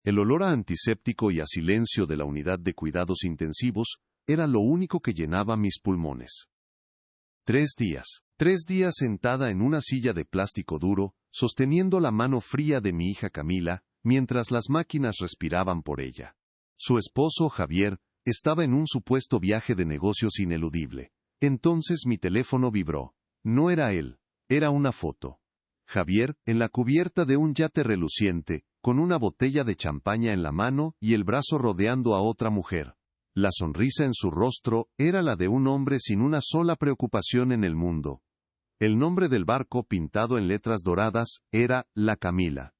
El olor a antiséptico y a silencio de la unidad de cuidados intensivos era lo único que llenaba mis pulmones. 3 días. 3 días sentada en una silla de plástico duro, sosteniendo la mano fría de mi hija Camila, mientras las máquinas respiraban por ella. Su esposo, Javier, estaba en un supuesto viaje de negocios ineludible. Entonces mi teléfono vibró. No era él, era una foto. Javier, en la cubierta de un yate reluciente, con una botella de champaña en la mano y el brazo rodeando a otra mujer. La sonrisa en su rostro era la de un hombre sin una sola preocupación en el mundo. El nombre del barco pintado en letras doradas era La Camila.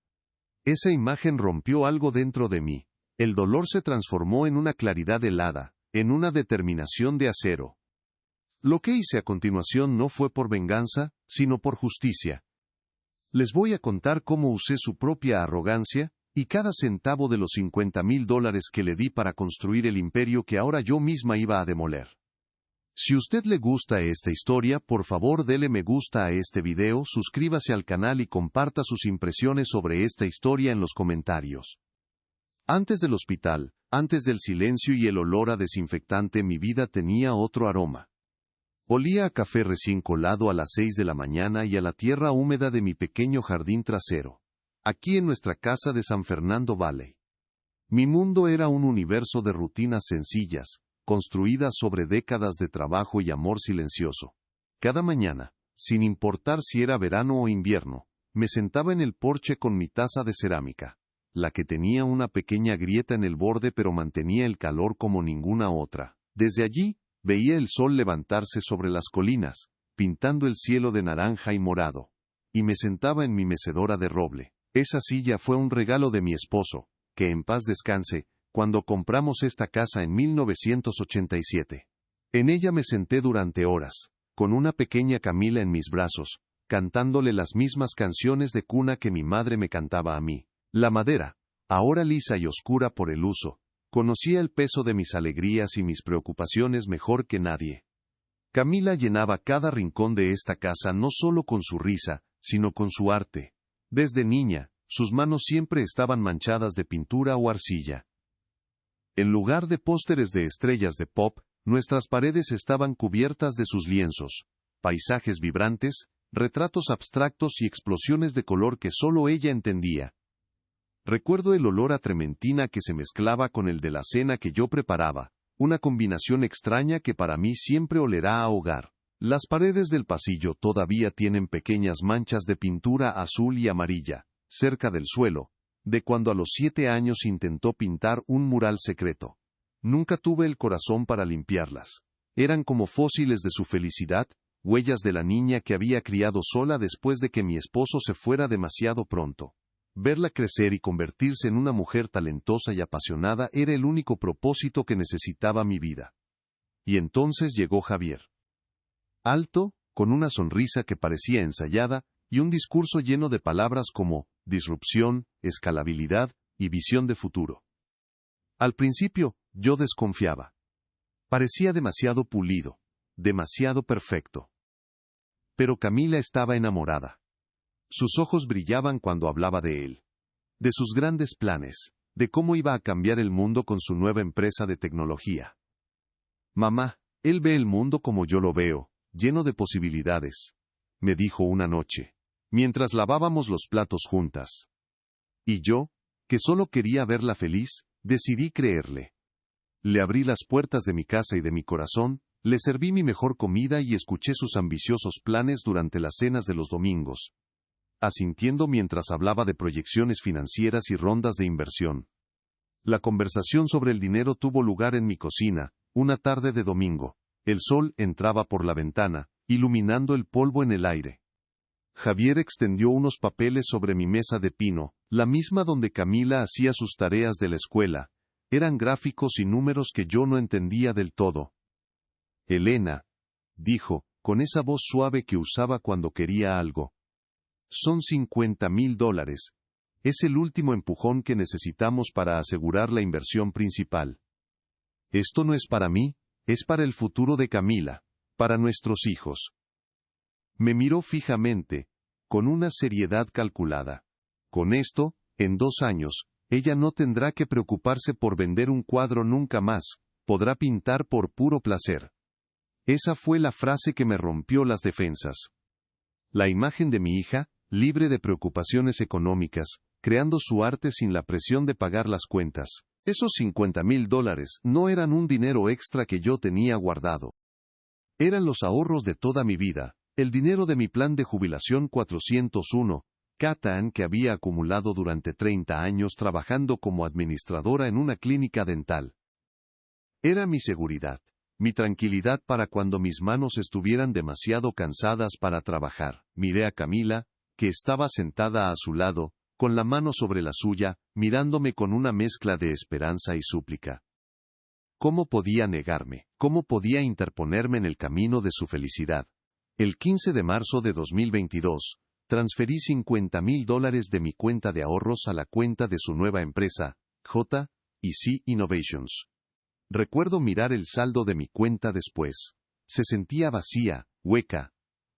Esa imagen rompió algo dentro de mí. El dolor se transformó en una claridad helada, en una determinación de acero. Lo que hice a continuación no fue por venganza, sino por justicia. Les voy a contar cómo usé su propia arrogancia, y cada centavo de los $50,000 que le di para construir el imperio que ahora yo misma iba a demoler. Si usted le gusta esta historia, por favor dele me gusta a este video, suscríbase al canal y comparta sus impresiones sobre esta historia en los comentarios. Antes del hospital, antes del silencio y el olor a desinfectante, mi vida tenía otro aroma. Olía a café recién colado a las 6 de la mañana y a la tierra húmeda de mi pequeño jardín trasero, aquí en nuestra casa de San Fernando Valley. Mi mundo era un universo de rutinas sencillas, construidas sobre décadas de trabajo y amor silencioso. Cada mañana, sin importar si era verano o invierno, me sentaba en el porche con mi taza de cerámica, la que tenía una pequeña grieta en el borde pero mantenía el calor como ninguna otra. Desde allí, veía el sol levantarse sobre las colinas, pintando el cielo de naranja y morado. Y me sentaba en mi mecedora de roble. Esa silla fue un regalo de mi esposo, que en paz descanse, cuando compramos esta casa en 1987. En ella me senté durante horas, con una pequeña Camila en mis brazos, cantándole las mismas canciones de cuna que mi madre me cantaba a mí. La madera, ahora lisa y oscura por el uso, conocía el peso de mis alegrías y mis preocupaciones mejor que nadie. Camila llenaba cada rincón de esta casa no solo con su risa, sino con su arte. Desde niña, sus manos siempre estaban manchadas de pintura o arcilla. En lugar de pósteres de estrellas de pop, nuestras paredes estaban cubiertas de sus lienzos, paisajes vibrantes, retratos abstractos y explosiones de color que solo ella entendía. Recuerdo el olor a trementina que se mezclaba con el de la cena que yo preparaba, una combinación extraña que para mí siempre olerá a hogar. Las paredes del pasillo todavía tienen pequeñas manchas de pintura azul y amarilla, cerca del suelo, de cuando a los 7 años intentó pintar un mural secreto. Nunca tuve el corazón para limpiarlas. Eran como fósiles de su felicidad, huellas de la niña que había criado sola después de que mi esposo se fuera demasiado pronto. Verla crecer y convertirse en una mujer talentosa y apasionada era el único propósito que necesitaba mi vida. Y entonces llegó Javier. Alto, con una sonrisa que parecía ensayada, y un discurso lleno de palabras como disrupción, escalabilidad y visión de futuro. Al principio, yo desconfiaba. Parecía demasiado pulido, demasiado perfecto. Pero Camila estaba enamorada. Sus ojos brillaban cuando hablaba de él, de sus grandes planes, de cómo iba a cambiar el mundo con su nueva empresa de tecnología. Mamá, él ve el mundo como yo lo veo, lleno de posibilidades, me dijo una noche, mientras lavábamos los platos juntas. Y yo, que solo quería verla feliz, decidí creerle. Le abrí las puertas de mi casa y de mi corazón, le serví mi mejor comida y escuché sus ambiciosos planes durante las cenas de los domingos, asintiendo mientras hablaba de proyecciones financieras y rondas de inversión. La conversación sobre el dinero tuvo lugar en mi cocina, una tarde de domingo. El sol entraba por la ventana, iluminando el polvo en el aire. Javier extendió unos papeles sobre mi mesa de pino, la misma donde Camila hacía sus tareas de la escuela. Eran gráficos y números que yo no entendía del todo. Elena, dijo, con esa voz suave que usaba cuando quería algo. Son $50,000. Es el último empujón que necesitamos para asegurar la inversión principal. Esto no es para mí, es para el futuro de Camila, para nuestros hijos. Me miró fijamente, con una seriedad calculada. Con esto, en 2 años, Ella no tendrá que preocuparse por vender un cuadro nunca más, podrá pintar por puro placer. Esa fue la frase que me rompió las defensas. La imagen de mi hija, libre de preocupaciones económicas, creando su arte sin la presión de pagar las cuentas. Esos $50,000 no eran un dinero extra que yo tenía guardado. Eran los ahorros de toda mi vida, el dinero de mi plan de jubilación 401, Catan que había acumulado durante 30 años trabajando como administradora en una clínica dental. Era mi seguridad, mi tranquilidad para cuando mis manos estuvieran demasiado cansadas para trabajar. Miré a Camila, que estaba sentada a su lado, con la mano sobre la suya, mirándome con una mezcla de esperanza y súplica. ¿Cómo podía negarme? ¿Cómo podía interponerme en el camino de su felicidad? El 15 de marzo de 2022, transferí $50,000 de mi cuenta de ahorros a la cuenta de su nueva empresa, J&C Innovations. Recuerdo mirar el saldo de mi cuenta después. Se sentía vacía, hueca.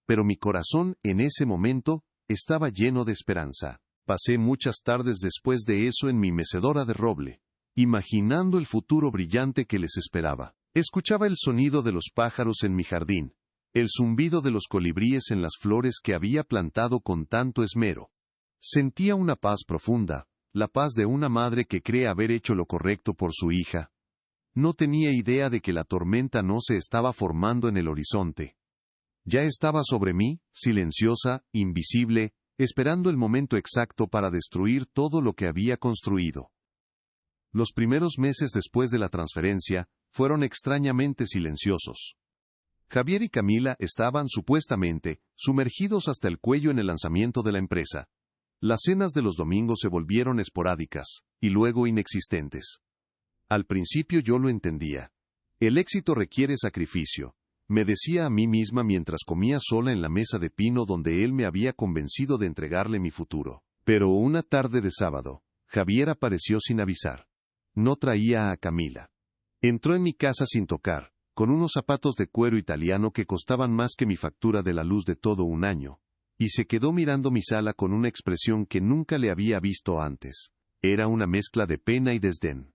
Pero mi corazón, en ese momento, estaba lleno de esperanza. Pasé muchas tardes después de eso en mi mecedora de roble, imaginando el futuro brillante que les esperaba. Escuchaba el sonido de los pájaros en mi jardín, el zumbido de los colibríes en las flores que había plantado con tanto esmero. Sentía una paz profunda, la paz de una madre que cree haber hecho lo correcto por su hija. No tenía idea de que la tormenta no se estaba formando en el horizonte. Ya estaba sobre mí, silenciosa, invisible, esperando el momento exacto para destruir todo lo que había construido. Los primeros meses después de la transferencia fueron extrañamente silenciosos. Javier y Camila estaban supuestamente sumergidos hasta el cuello en el lanzamiento de la empresa. Las cenas de los domingos se volvieron esporádicas, y luego inexistentes. Al principio yo lo entendía. El éxito requiere sacrificio, me decía a mí misma mientras comía sola en la mesa de pino donde él me había convencido de entregarle mi futuro. Pero una tarde de sábado, Javier apareció sin avisar. No traía a Camila. Entró en mi casa sin tocar, con unos zapatos de cuero italiano que costaban más que mi factura de la luz de todo un año, y se quedó mirando mi sala con una expresión que nunca le había visto antes. Era una mezcla de pena y desdén.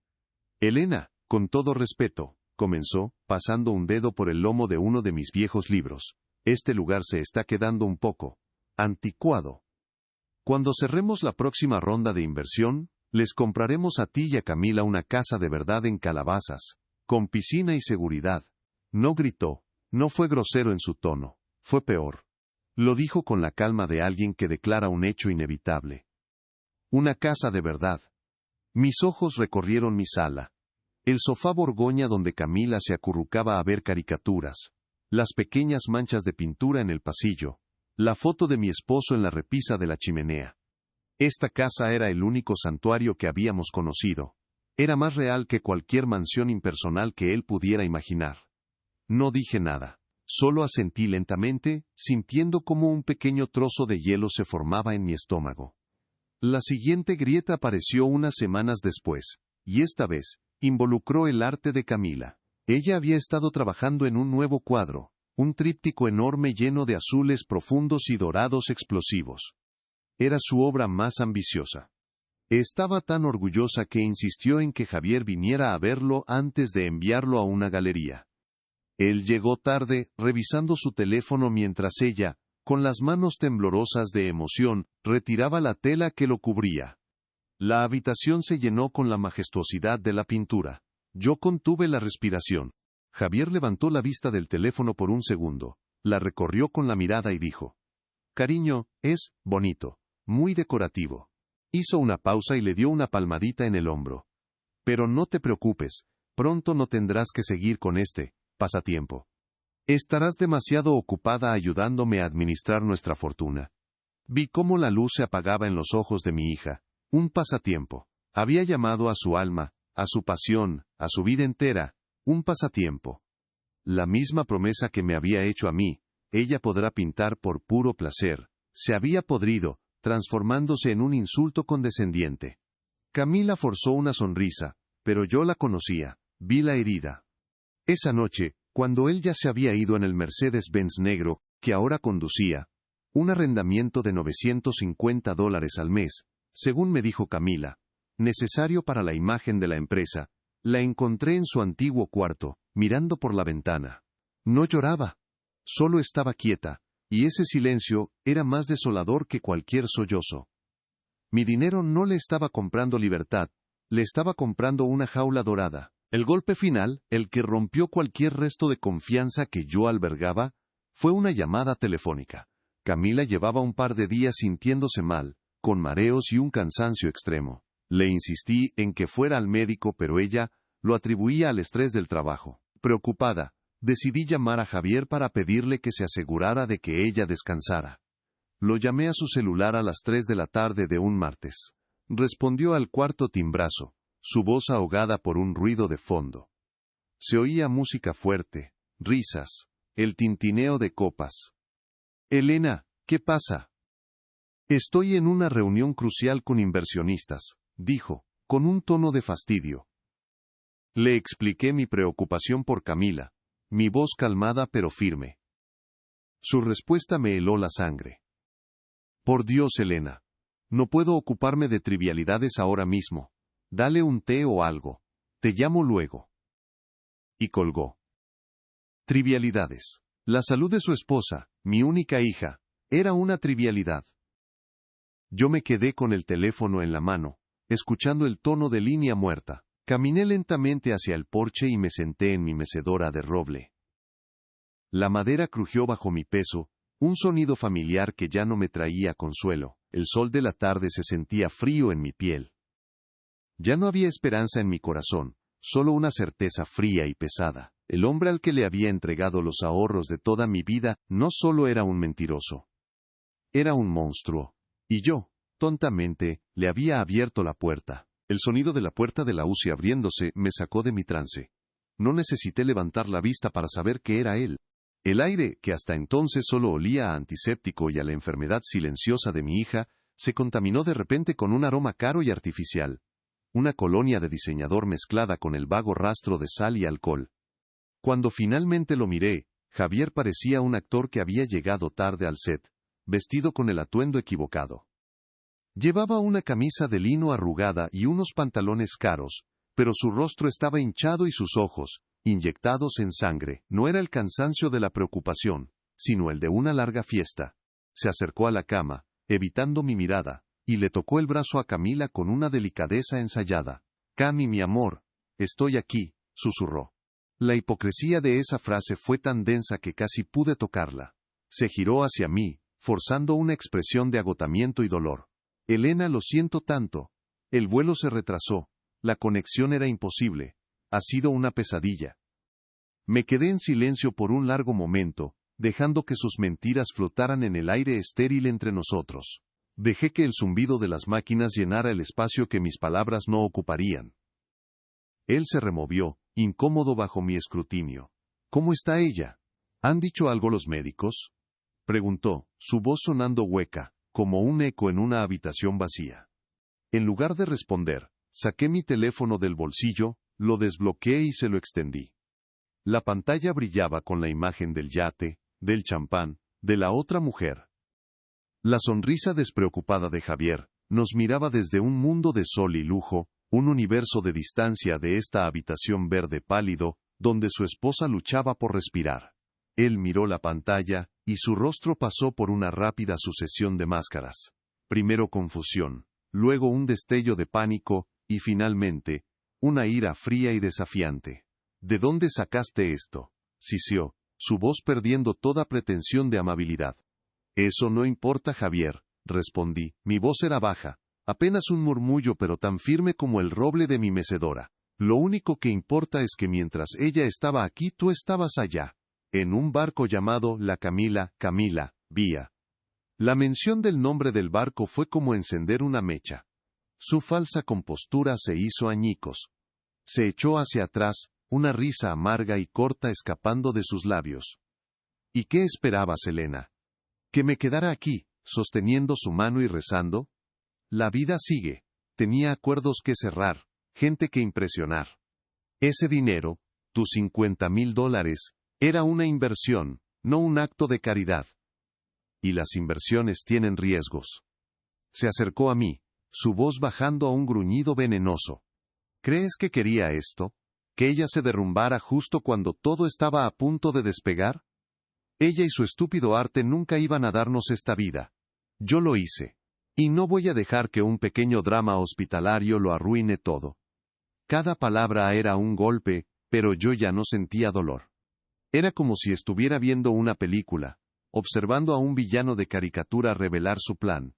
Elena, con todo respeto, comenzó, pasando un dedo por el lomo de uno de mis viejos libros. Este lugar se está quedando un poco anticuado. Cuando cerremos la próxima ronda de inversión, les compraremos a ti y a Camila una casa de verdad en Calabazas, con piscina y seguridad. No gritó, no fue grosero en su tono, fue peor. Lo dijo con la calma de alguien que declara un hecho inevitable. Una casa de verdad. Mis ojos recorrieron mi sala. El sofá borgoña donde Camila se acurrucaba a ver caricaturas, las pequeñas manchas de pintura en el pasillo, la foto de mi esposo en la repisa de la chimenea. Esta casa era el único santuario que habíamos conocido. Era más real que cualquier mansión impersonal que él pudiera imaginar. No dije nada. Solo asentí lentamente, sintiendo como un pequeño trozo de hielo se formaba en mi estómago. La siguiente grieta apareció unas semanas después, y esta vez, involucró el arte de Camila. Ella había estado trabajando en un nuevo cuadro, un tríptico enorme lleno de azules profundos y dorados explosivos. Era su obra más ambiciosa. Estaba tan orgullosa que insistió en que Javier viniera a verlo antes de enviarlo a una galería. Él llegó tarde, revisando su teléfono mientras ella, con las manos temblorosas de emoción, retiraba la tela que lo cubría. La habitación se llenó con la majestuosidad de la pintura. Yo contuve la respiración. Javier levantó la vista del teléfono por un segundo, la recorrió con la mirada y dijo: «Cariño, es bonito, muy decorativo». Hizo una pausa y le dio una palmadita en el hombro. «Pero no te preocupes, pronto no tendrás que seguir con este pasatiempo. Estarás demasiado ocupada ayudándome a administrar nuestra fortuna». Vi cómo la luz se apagaba en los ojos de mi hija. Un pasatiempo. Había llamado a su alma, a su pasión, a su vida entera, un pasatiempo. La misma promesa que me había hecho a mí, ella podrá pintar por puro placer, se había podrido, transformándose en un insulto condescendiente. Camila forzó una sonrisa, pero yo la conocía, vi la herida. Esa noche, cuando él ya se había ido en el Mercedes-Benz negro, que ahora conducía, un arrendamiento de $950 al mes, según me dijo Camila, necesario para la imagen de la empresa, la encontré en su antiguo cuarto, mirando por la ventana. No lloraba, solo estaba quieta, y ese silencio era más desolador que cualquier sollozo. Mi dinero no le estaba comprando libertad, le estaba comprando una jaula dorada. El golpe final, el que rompió cualquier resto de confianza que yo albergaba, fue una llamada telefónica. Camila llevaba un par de días sintiéndose mal, con mareos y un cansancio extremo. Le insistí en que fuera al médico, pero ella lo atribuía al estrés del trabajo. Preocupada, decidí llamar a Javier para pedirle que se asegurara de que ella descansara. Lo llamé a su celular a las 3 de la tarde de un martes. Respondió al cuarto timbrazo, su voz ahogada por un ruido de fondo. Se oía música fuerte, risas, el tintineo de copas. «Elena, ¿qué pasa?» «Estoy en una reunión crucial con inversionistas», dijo, con un tono de fastidio. Le expliqué mi preocupación por Camila, mi voz calmada pero firme. Su respuesta me heló la sangre. «Por Dios, Elena, no puedo ocuparme de trivialidades ahora mismo. Dale un té o algo. Te llamo luego». Y colgó. Trivialidades. La salud de su esposa, mi única hija, era una trivialidad. Yo me quedé con el teléfono en la mano, escuchando el tono de línea muerta. Caminé lentamente hacia el porche y me senté en mi mecedora de roble. La madera crujió bajo mi peso, un sonido familiar que ya no me traía consuelo. El sol de la tarde se sentía frío en mi piel. Ya no había esperanza en mi corazón, solo una certeza fría y pesada. El hombre al que le había entregado los ahorros de toda mi vida no solo era un mentiroso. Era un monstruo. Y yo, tontamente, le había abierto la puerta. El sonido de la puerta de la UCI abriéndose me sacó de mi trance. No necesité levantar la vista para saber que era él. El aire, que hasta entonces solo olía a antiséptico y a la enfermedad silenciosa de mi hija, se contaminó de repente con un aroma caro y artificial. Una colonia de diseñador mezclada con el vago rastro de sal y alcohol. Cuando finalmente lo miré, Javier parecía un actor que había llegado tarde al set, vestido con el atuendo equivocado. Llevaba una camisa de lino arrugada y unos pantalones caros, pero su rostro estaba hinchado y sus ojos, inyectados en sangre, no era el cansancio de la preocupación, sino el de una larga fiesta. Se acercó a la cama, evitando mi mirada, y le tocó el brazo a Camila con una delicadeza ensayada. «Cami, mi amor, estoy aquí», susurró. La hipocresía de esa frase fue tan densa que casi pude tocarla. Se giró hacia mí, forzando una expresión de agotamiento y dolor. «Elena, lo siento tanto. El vuelo se retrasó. La conexión era imposible. Ha sido una pesadilla». Me quedé en silencio por un largo momento, dejando que sus mentiras flotaran en el aire estéril entre nosotros. Dejé que el zumbido de las máquinas llenara el espacio que mis palabras no ocuparían. Él se removió, incómodo bajo mi escrutinio. «¿Cómo está ella? ¿Han dicho algo los médicos?», preguntó, su voz sonando hueca, como un eco en una habitación vacía. En lugar de responder, saqué mi teléfono del bolsillo, lo desbloqueé y se lo extendí. La pantalla brillaba con la imagen del yate, del champán, de la otra mujer. La sonrisa despreocupada de Javier nos miraba desde un mundo de sol y lujo, un universo de distancia de esta habitación verde pálido, donde su esposa luchaba por respirar. Él miró la pantalla, y su rostro pasó por una rápida sucesión de máscaras. Primero confusión, luego un destello de pánico, y finalmente, una ira fría y desafiante. «¿De dónde sacaste esto?», siseó, su voz perdiendo toda pretensión de amabilidad. «Eso no importa, Javier», respondí, mi voz era baja, apenas un murmullo pero tan firme como el roble de mi mecedora. «Lo único que importa es que mientras ella estaba aquí tú estabas allá, en un barco llamado la Camila, Vía». La mención del nombre del barco fue como encender una mecha. Su falsa compostura se hizo añicos. Se echó hacia atrás, una risa amarga y corta escapando de sus labios. «¿Y qué esperabas, Elena? ¿Que me quedara aquí, sosteniendo su mano y rezando? La vida sigue. Tenía acuerdos que cerrar, gente que impresionar. Ese dinero, tus $50,000, era una inversión, no un acto de caridad. Y las inversiones tienen riesgos». Se acercó a mí, su voz bajando a un gruñido venenoso. ¿Crees que quería esto? ¿Que ella se derrumbara justo cuando todo estaba a punto de despegar? Ella y su estúpido arte nunca iban a darnos esta vida. Yo lo hice. Y no voy a dejar que un pequeño drama hospitalario lo arruine todo. Cada palabra era un golpe, pero yo ya no sentía dolor. Era como si estuviera viendo una película, observando a un villano de caricatura revelar su plan.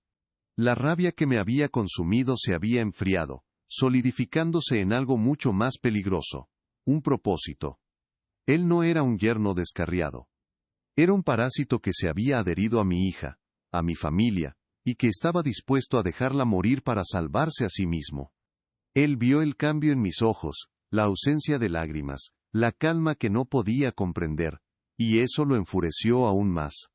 La rabia que me había consumido se había enfriado, solidificándose en algo mucho más peligroso. Un propósito. Él no era un yerno descarriado. Era un parásito que se había adherido a mi hija, a mi familia, y que estaba dispuesto a dejarla morir para salvarse a sí mismo. Él vio el cambio en mis ojos, la ausencia de lágrimas, la calma que no podía comprender, y eso lo enfureció aún más.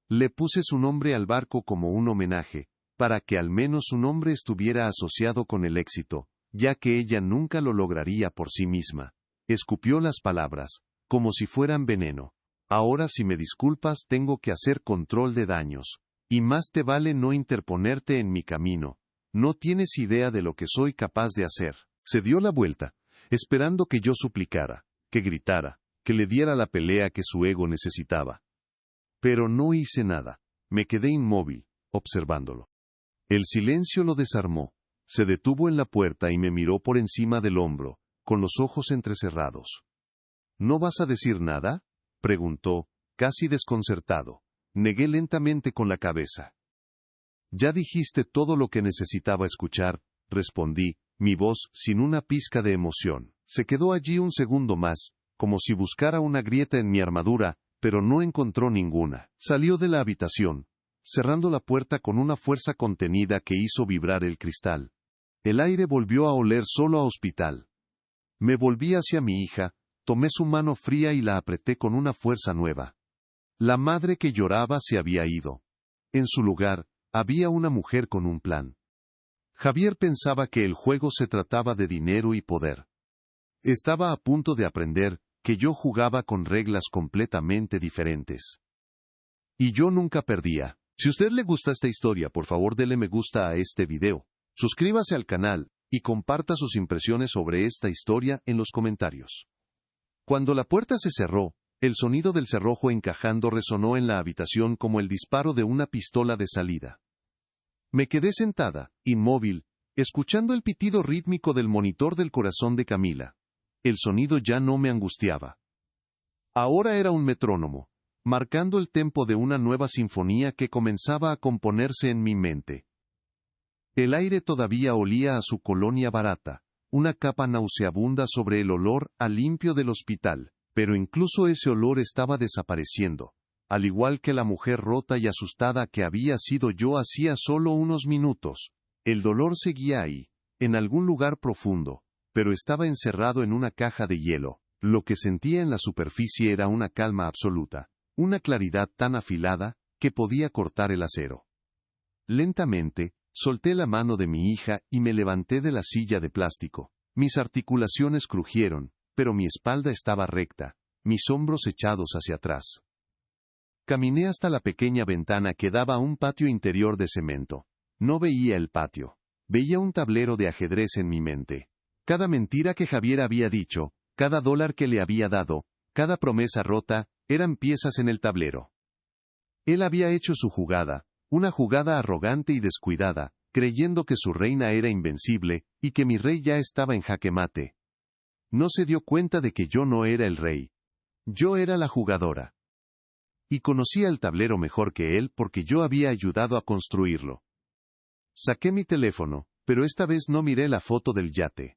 Le puse su nombre al barco como un homenaje, para que al menos su nombre estuviera asociado con el éxito, ya que ella nunca lo lograría por sí misma. Escupió las palabras, como si fueran veneno. Ahora si me disculpas tengo que hacer control de daños. Y más te vale no interponerte en mi camino. No tienes idea de lo que soy capaz de hacer. Se dio la vuelta, esperando que yo suplicara, que gritara, que le diera la pelea que su ego necesitaba. Pero no hice nada. Me quedé inmóvil, observándolo. El silencio lo desarmó. Se detuvo en la puerta y me miró por encima del hombro, con los ojos entrecerrados. ¿No vas a decir nada?, preguntó, casi desconcertado. Negué lentamente con la cabeza. Ya dijiste todo lo que necesitaba escuchar, respondí, mi voz sin una pizca de emoción. Se quedó allí un segundo más, como si buscara una grieta en mi armadura, pero no encontró ninguna. Salió de la habitación, cerrando la puerta con una fuerza contenida que hizo vibrar el cristal. El aire volvió a oler solo a hospital. Me volví hacia mi hija, tomé su mano fría y la apreté con una fuerza nueva. La madre que lloraba se había ido. En su lugar, había una mujer con un plan. Javier pensaba que el juego se trataba de dinero y poder. Estaba a punto de aprender que yo jugaba con reglas completamente diferentes. Y yo nunca perdía. Si a usted le gusta esta historia, por favor dele me gusta a este video. Suscríbase al canal, y comparta sus impresiones sobre esta historia en los comentarios. Cuando la puerta se cerró, el sonido del cerrojo encajando resonó en la habitación como el disparo de una pistola de salida. Me quedé sentada, inmóvil, escuchando el pitido rítmico del monitor del corazón de Camila. El sonido ya no me angustiaba. Ahora era un metrónomo, marcando el tempo de una nueva sinfonía que comenzaba a componerse en mi mente. El aire todavía olía a su colonia barata, una capa nauseabunda sobre el olor a limpio del hospital, pero incluso ese olor estaba desapareciendo, al igual que la mujer rota y asustada que había sido yo hacía solo unos minutos. El dolor seguía ahí, en algún lugar profundo, pero estaba encerrado en una caja de hielo. Lo que sentía en la superficie era una calma absoluta, una claridad tan afilada que podía cortar el acero. Lentamente, solté la mano de mi hija y me levanté de la silla de plástico. Mis articulaciones crujieron, pero mi espalda estaba recta, mis hombros echados hacia atrás. Caminé hasta la pequeña ventana que daba a un patio interior de cemento. No veía el patio. Veía un tablero de ajedrez en mi mente. Cada mentira que Javier había dicho, cada dólar que le había dado, cada promesa rota, eran piezas en el tablero. Él había hecho su jugada, una jugada arrogante y descuidada, creyendo que su reina era invencible, y que mi rey ya estaba en jaque mate. No se dio cuenta de que yo no era el rey. Yo era la jugadora. Y conocía el tablero mejor que él porque yo había ayudado a construirlo. Saqué mi teléfono, pero esta vez no miré la foto del yate.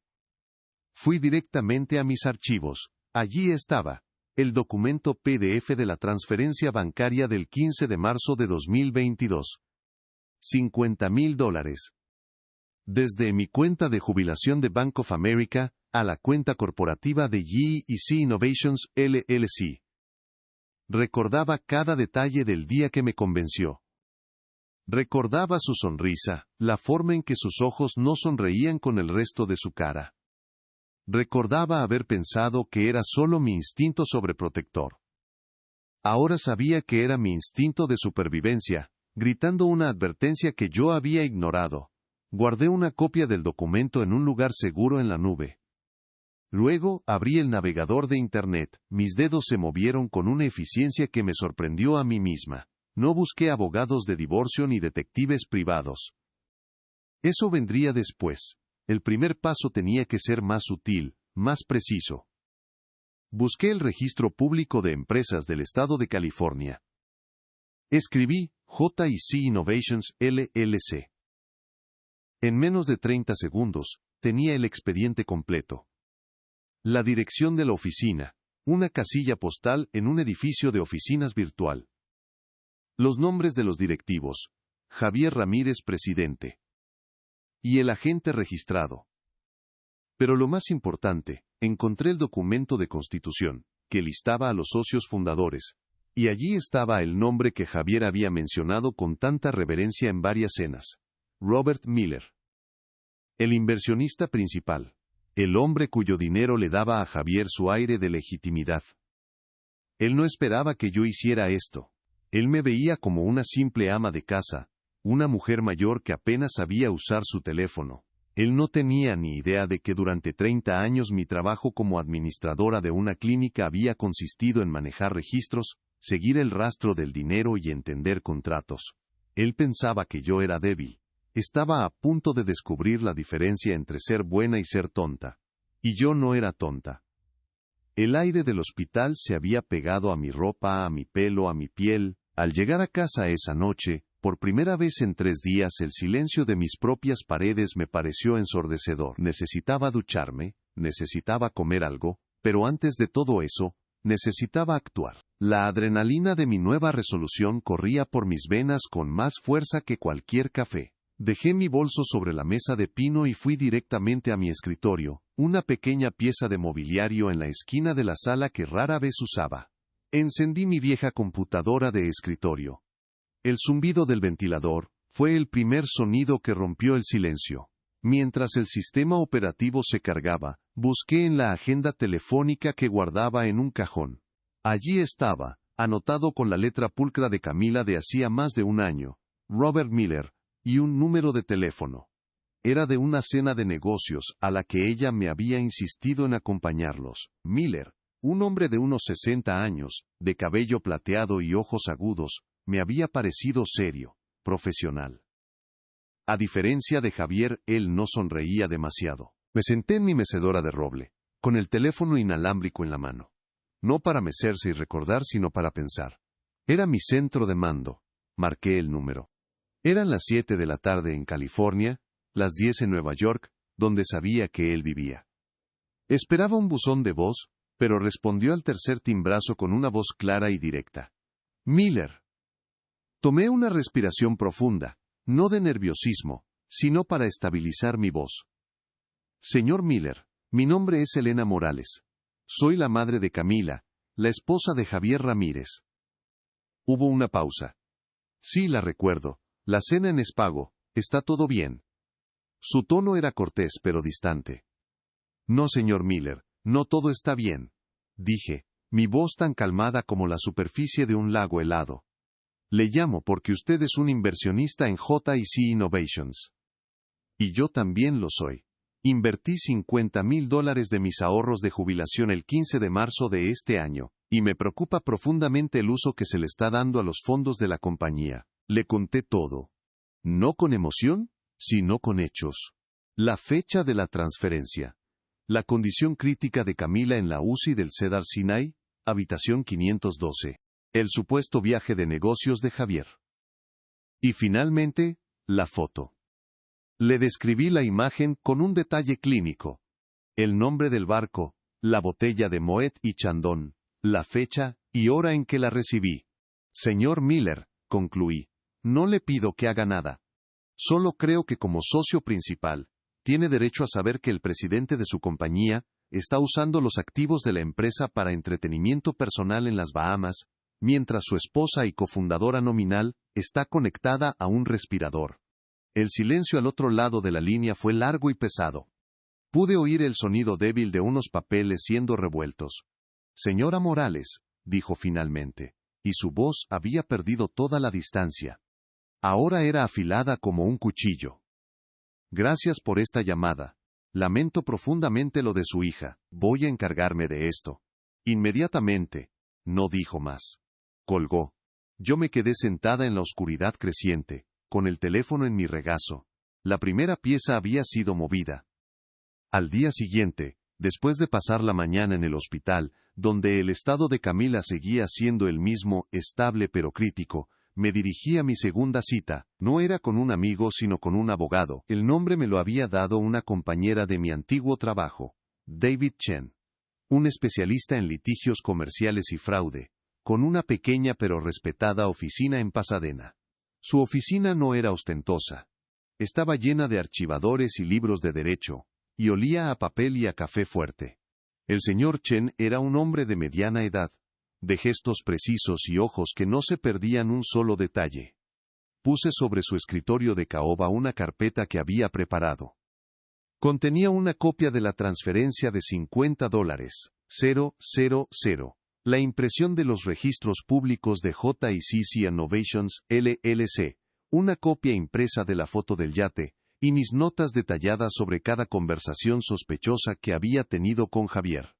Fui directamente a mis archivos. Allí estaba, el documento PDF de la transferencia bancaria del 15 de marzo de 2022. $50,000. Desde mi cuenta de jubilación de Bank of America, a la cuenta corporativa de GEC Innovations LLC. Recordaba cada detalle del día que me convenció. Recordaba su sonrisa, la forma en que sus ojos no sonreían con el resto de su cara. Recordaba haber pensado que era solo mi instinto sobreprotector. Ahora sabía que era mi instinto de supervivencia, gritando una advertencia que yo había ignorado. Guardé una copia del documento en un lugar seguro en la nube. Luego, abrí el navegador de Internet. Mis dedos se movieron con una eficiencia que me sorprendió a mí misma. No busqué abogados de divorcio ni detectives privados. Eso vendría después. El primer paso tenía que ser más sutil, más preciso. Busqué el registro público de empresas del estado de California. Escribí J&C Innovations LLC. En menos de 30 segundos, tenía el expediente completo. La dirección de la oficina, una casilla postal en un edificio de oficinas virtual. Los nombres de los directivos, Javier Ramírez, presidente. Y el agente registrado. Pero lo más importante, encontré el documento de constitución, que listaba a los socios fundadores, y allí estaba el nombre que Javier había mencionado con tanta reverencia en varias cenas: Robert Miller. El inversionista principal. El hombre cuyo dinero le daba a Javier su aire de legitimidad. Él no esperaba que yo hiciera esto. Él me veía como una simple ama de casa, una mujer mayor que apenas sabía usar su teléfono. Él no tenía ni idea de que durante 30 años mi trabajo como administradora de una clínica había consistido en manejar registros, seguir el rastro del dinero y entender contratos. Él pensaba que yo era débil. Estaba a punto de descubrir la diferencia entre ser buena y ser tonta. Y yo no era tonta. El aire del hospital se había pegado a mi ropa, a mi pelo, a mi piel. Al llegar a casa esa noche, por primera vez en 3 días, el silencio de mis propias paredes me pareció ensordecedor. Necesitaba ducharme, necesitaba comer algo, pero antes de todo eso, necesitaba actuar. La adrenalina de mi nueva resolución corría por mis venas con más fuerza que cualquier café. Dejé mi bolso sobre la mesa de pino y fui directamente a mi escritorio, una pequeña pieza de mobiliario en la esquina de la sala que rara vez usaba. Encendí mi vieja computadora de escritorio. El zumbido del ventilador fue el primer sonido que rompió el silencio. Mientras el sistema operativo se cargaba, busqué en la agenda telefónica que guardaba en un cajón. Allí estaba, anotado con la letra pulcra de Camila de hacía más de un año, Robert Miller, y un número de teléfono. Era de una cena de negocios a la que ella me había insistido en acompañarlos. Miller, un hombre de unos 60 años, de cabello plateado y ojos agudos, me había parecido serio, profesional. A diferencia de Javier, él no sonreía demasiado. Me senté en mi mecedora de roble, con el teléfono inalámbrico en la mano. No para mecerse y recordar, sino para pensar. Era mi centro de mando. Marqué el número. Eran las 7 de la tarde en California, las 10 en Nueva York, donde sabía que él vivía. Esperaba un buzón de voz, pero respondió al tercer timbrazo con una voz clara y directa. Miller. Tomé una respiración profunda, no de nerviosismo, sino para estabilizar mi voz. Señor Miller, mi nombre es Elena Morales. Soy la madre de Camila, la esposa de Javier Ramírez. Hubo una pausa. Sí, la recuerdo. La cena en Espago, ¿está todo bien? Su tono era cortés pero distante. No, señor Miller, no todo está bien, dije, mi voz tan calmada como la superficie de un lago helado. Le llamo porque usted es un inversionista en J&C Innovations. Y yo también lo soy. Invertí $50,000 de mis ahorros de jubilación el 15 de marzo de este año, y me preocupa profundamente el uso que se le está dando a los fondos de la compañía. Le conté todo. No con emoción, sino con hechos. La fecha de la transferencia. La condición crítica de Camila en la UCI del Cedar Sinai, habitación 512. El supuesto viaje de negocios de Javier. Y finalmente, la foto. Le describí la imagen con un detalle clínico. El nombre del barco, la botella de Moet y Chandon, la fecha y hora en que la recibí. Señor Miller, concluí. No le pido que haga nada. Solo creo que como socio principal, tiene derecho a saber que el presidente de su compañía está usando los activos de la empresa para entretenimiento personal en las Bahamas, mientras su esposa y cofundadora nominal está conectada a un respirador. El silencio al otro lado de la línea fue largo y pesado. Pude oír el sonido débil de unos papeles siendo revueltos. Señora Morales, dijo finalmente, y su voz había perdido toda la distancia. Ahora era afilada como un cuchillo. Gracias por esta llamada. Lamento profundamente lo de su hija. Voy a encargarme de esto. Inmediatamente. No dijo más. Colgó. Yo me quedé sentada en la oscuridad creciente, con el teléfono en mi regazo. La primera pieza había sido movida. Al día siguiente, después de pasar la mañana en el hospital, donde el estado de Camila seguía siendo el mismo, estable pero crítico, me dirigí a mi segunda cita. No era con un amigo sino con un abogado. El nombre me lo había dado una compañera de mi antiguo trabajo, David Chen, un especialista en litigios comerciales y fraude, con una pequeña pero respetada oficina en Pasadena. Su oficina no era ostentosa. Estaba llena de archivadores y libros de derecho, y olía a papel y a café fuerte. El señor Chen era un hombre de mediana edad, de gestos precisos y ojos que no se perdían un solo detalle. Puse sobre su escritorio de caoba una carpeta que había preparado. Contenía una copia de la transferencia de $50,000, la impresión de los registros públicos de J&CC Innovations, LLC, una copia impresa de la foto del yate, y mis notas detalladas sobre cada conversación sospechosa que había tenido con Javier.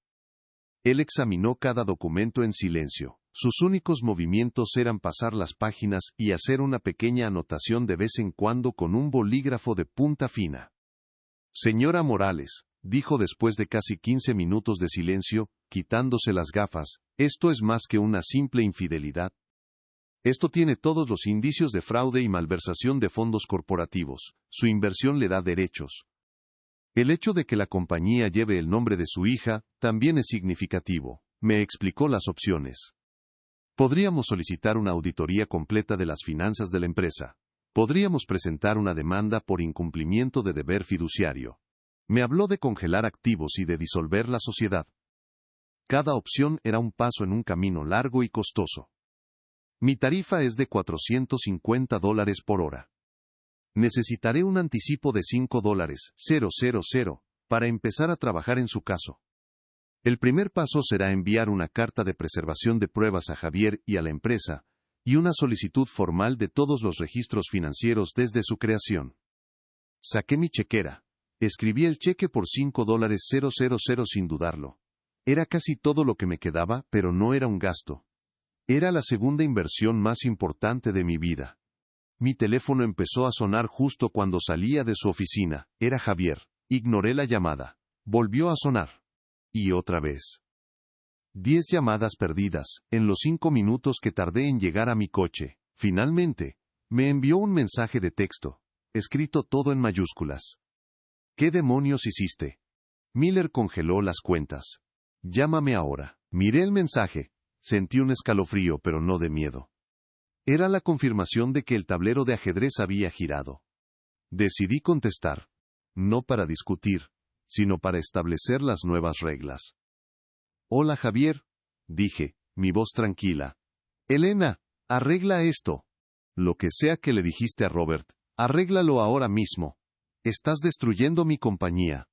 Él examinó cada documento en silencio. Sus únicos movimientos eran pasar las páginas y hacer una pequeña anotación de vez en cuando con un bolígrafo de punta fina. Señora Morales, dijo después de casi 15 minutos de silencio, quitándose las gafas, esto es más que una simple infidelidad. Esto tiene todos los indicios de fraude y malversación de fondos corporativos. Su inversión le da derechos. El hecho de que la compañía lleve el nombre de su hija también es significativo. Me explicó las opciones. Podríamos solicitar una auditoría completa de las finanzas de la empresa. Podríamos presentar una demanda por incumplimiento de deber fiduciario. Me habló de congelar activos y de disolver la sociedad. Cada opción era un paso en un camino largo y costoso. Mi tarifa es de $450 por hora. Necesitaré un anticipo de $5,000 para empezar a trabajar en su caso. El primer paso será enviar una carta de preservación de pruebas a Javier y a la empresa, y una solicitud formal de todos los registros financieros desde su creación. Saqué mi chequera. Escribí el cheque por $5,000 sin dudarlo. Era casi todo lo que me quedaba, pero no era un gasto. Era la segunda inversión más importante de mi vida. Mi teléfono empezó a sonar justo cuando salía de su oficina. Era Javier. Ignoré la llamada. Volvió a sonar. Y otra vez. 10 llamadas perdidas, en los 5 minutos que tardé en llegar a mi coche. Finalmente, me envió un mensaje de texto, escrito todo en mayúsculas. ¿Qué demonios hiciste? Miller congeló las cuentas. Llámame ahora. Miré el mensaje. Sentí un escalofrío, pero no de miedo. Era la confirmación de que el tablero de ajedrez había girado. Decidí contestar. No para discutir, sino para establecer las nuevas reglas. Hola Javier, dije, mi voz tranquila. Elena, arregla esto. Lo que sea que le dijiste a Robert, arréglalo ahora mismo. Estás destruyendo mi compañía.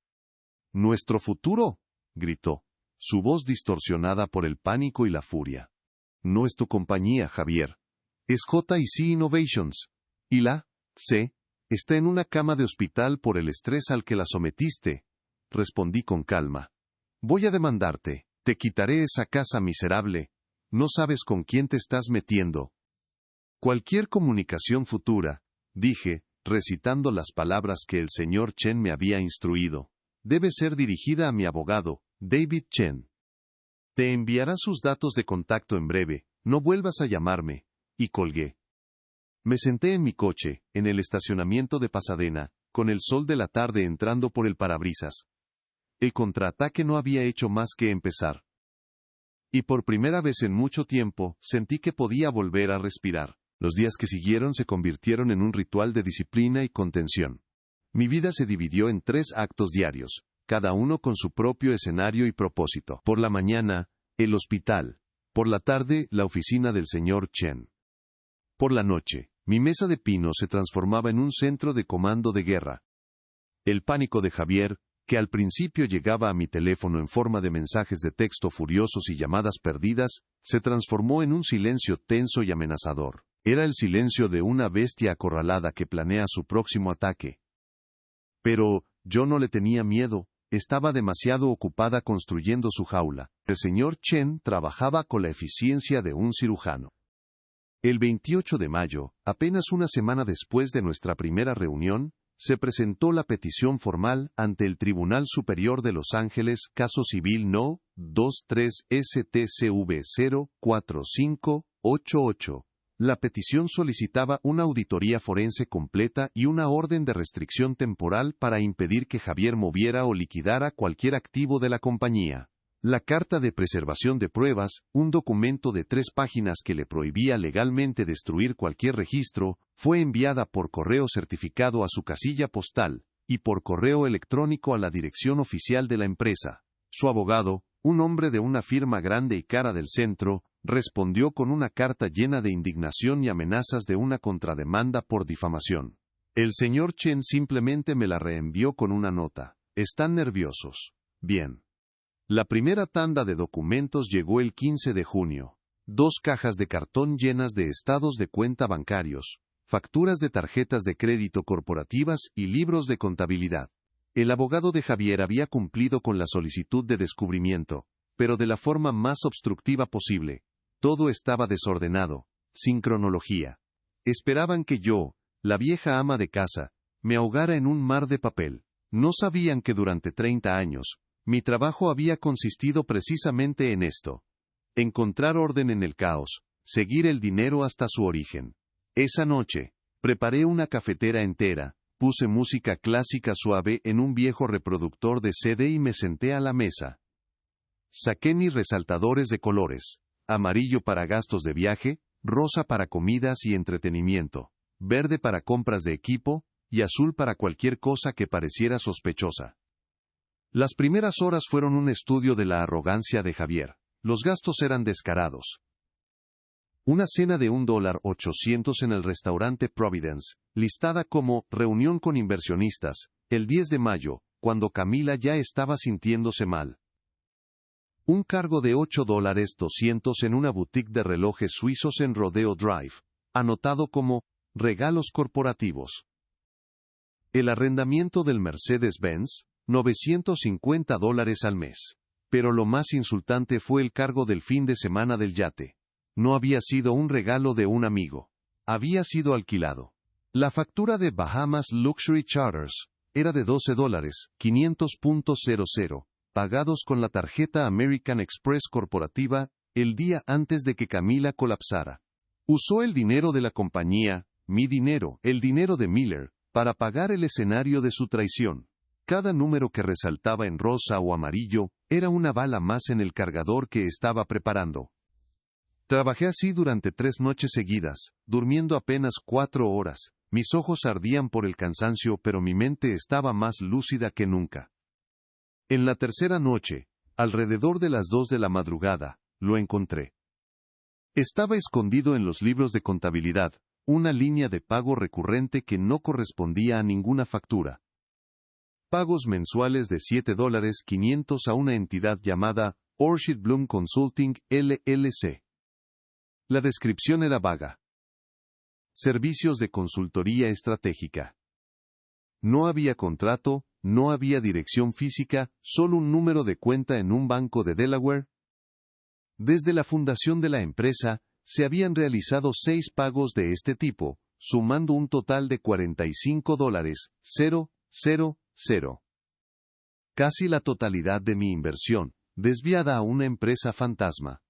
¿Nuestro futuro? Gritó, su voz distorsionada por el pánico y la furia. No es tu compañía, Javier. Es J&C Innovations. Y la C está en una cama de hospital por el estrés al que la sometiste. Respondí con calma. Voy a demandarte. Te quitaré esa casa miserable. No sabes con quién te estás metiendo. Cualquier comunicación futura, dije, recitando las palabras que el señor Chen me había instruido, debe ser dirigida a mi abogado, David Chen. Te enviará sus datos de contacto en breve. No vuelvas a llamarme. Y colgué. Me senté en mi coche, en el estacionamiento de Pasadena, con el sol de la tarde entrando por el parabrisas. El contraataque no había hecho más que empezar. Y por primera vez en mucho tiempo, sentí que podía volver a respirar. Los días que siguieron se convirtieron en un ritual de disciplina y contención. Mi vida se dividió en 3 actos diarios, cada uno con su propio escenario y propósito. Por la mañana, el hospital. Por la tarde, la oficina del señor Chen. Por la noche, mi mesa de pino se transformaba en un centro de comando de guerra. El pánico de Javier, que al principio llegaba a mi teléfono en forma de mensajes de texto furiosos y llamadas perdidas, se transformó en un silencio tenso y amenazador. Era el silencio de una bestia acorralada que planea su próximo ataque. Pero yo no le tenía miedo, estaba demasiado ocupada construyendo su jaula. El señor Chen trabajaba con la eficiencia de un cirujano. El 28 de mayo, apenas una semana después de nuestra primera reunión, se presentó la petición formal ante el Tribunal Superior de Los Ángeles, caso civil No. 23 STCV 04588. La petición solicitaba una auditoría forense completa y una orden de restricción temporal para impedir que Javier moviera o liquidara cualquier activo de la compañía. La carta de preservación de pruebas, un documento de 3 páginas que le prohibía legalmente destruir cualquier registro, fue enviada por correo certificado a su casilla postal y por correo electrónico a la dirección oficial de la empresa. Su abogado, un hombre de una firma grande y cara del centro, respondió con una carta llena de indignación y amenazas de una contrademanda por difamación. El señor Chen simplemente me la reenvió con una nota. ¿Están nerviosos? Bien. La primera tanda de documentos llegó el 15 de junio. 2 cajas de cartón llenas de estados de cuenta bancarios, facturas de tarjetas de crédito corporativas y libros de contabilidad. El abogado de Javier había cumplido con la solicitud de descubrimiento, pero de la forma más obstructiva posible. Todo estaba desordenado, sin cronología. Esperaban que yo, la vieja ama de casa, me ahogara en un mar de papel. No sabían que durante 30 años, mi trabajo había consistido precisamente en esto. Encontrar orden en el caos, seguir el dinero hasta su origen. Esa noche, preparé una cafetera entera, puse música clásica suave en un viejo reproductor de CD y me senté a la mesa. Saqué mis resaltadores de colores, amarillo para gastos de viaje, rosa para comidas y entretenimiento, verde para compras de equipo, y azul para cualquier cosa que pareciera sospechosa. Las primeras horas fueron un estudio de la arrogancia de Javier. Los gastos eran descarados. Una cena de $1.800 en el restaurante Providence, listada como reunión con inversionistas, el 10 de mayo, cuando Camila ya estaba sintiéndose mal. Un cargo de $8.200 en una boutique de relojes suizos en Rodeo Drive, anotado como regalos corporativos. El arrendamiento del Mercedes-Benz, $950 al mes. Pero lo más insultante fue el cargo del fin de semana del yate. No había sido un regalo de un amigo. Había sido alquilado. La factura de Bahamas Luxury Charters era de $12.500.00, pagados con la tarjeta American Express corporativa, el día antes de que Camila colapsara. Usó el dinero de la compañía, mi dinero, el dinero de Miller, para pagar el escenario de su traición. Cada número que resaltaba en rosa o amarillo era una bala más en el cargador que estaba preparando. Trabajé así durante 3 noches seguidas, durmiendo apenas 4 horas. Mis ojos ardían por el cansancio, pero mi mente estaba más lúcida que nunca. En la tercera noche, alrededor de las 2 de la madrugada, lo encontré. Estaba escondido en los libros de contabilidad, una línea de pago recurrente que no correspondía a ninguna factura. Pagos mensuales de $7.500 a una entidad llamada Orchid Bloom Consulting LLC. La descripción era vaga. Servicios de consultoría estratégica. No había contrato, no había dirección física, solo un número de cuenta en un banco de Delaware. Desde la fundación de la empresa, se habían realizado 6 pagos de este tipo, sumando un total de $45,000. Casi la totalidad de mi inversión, desviada a una empresa fantasma.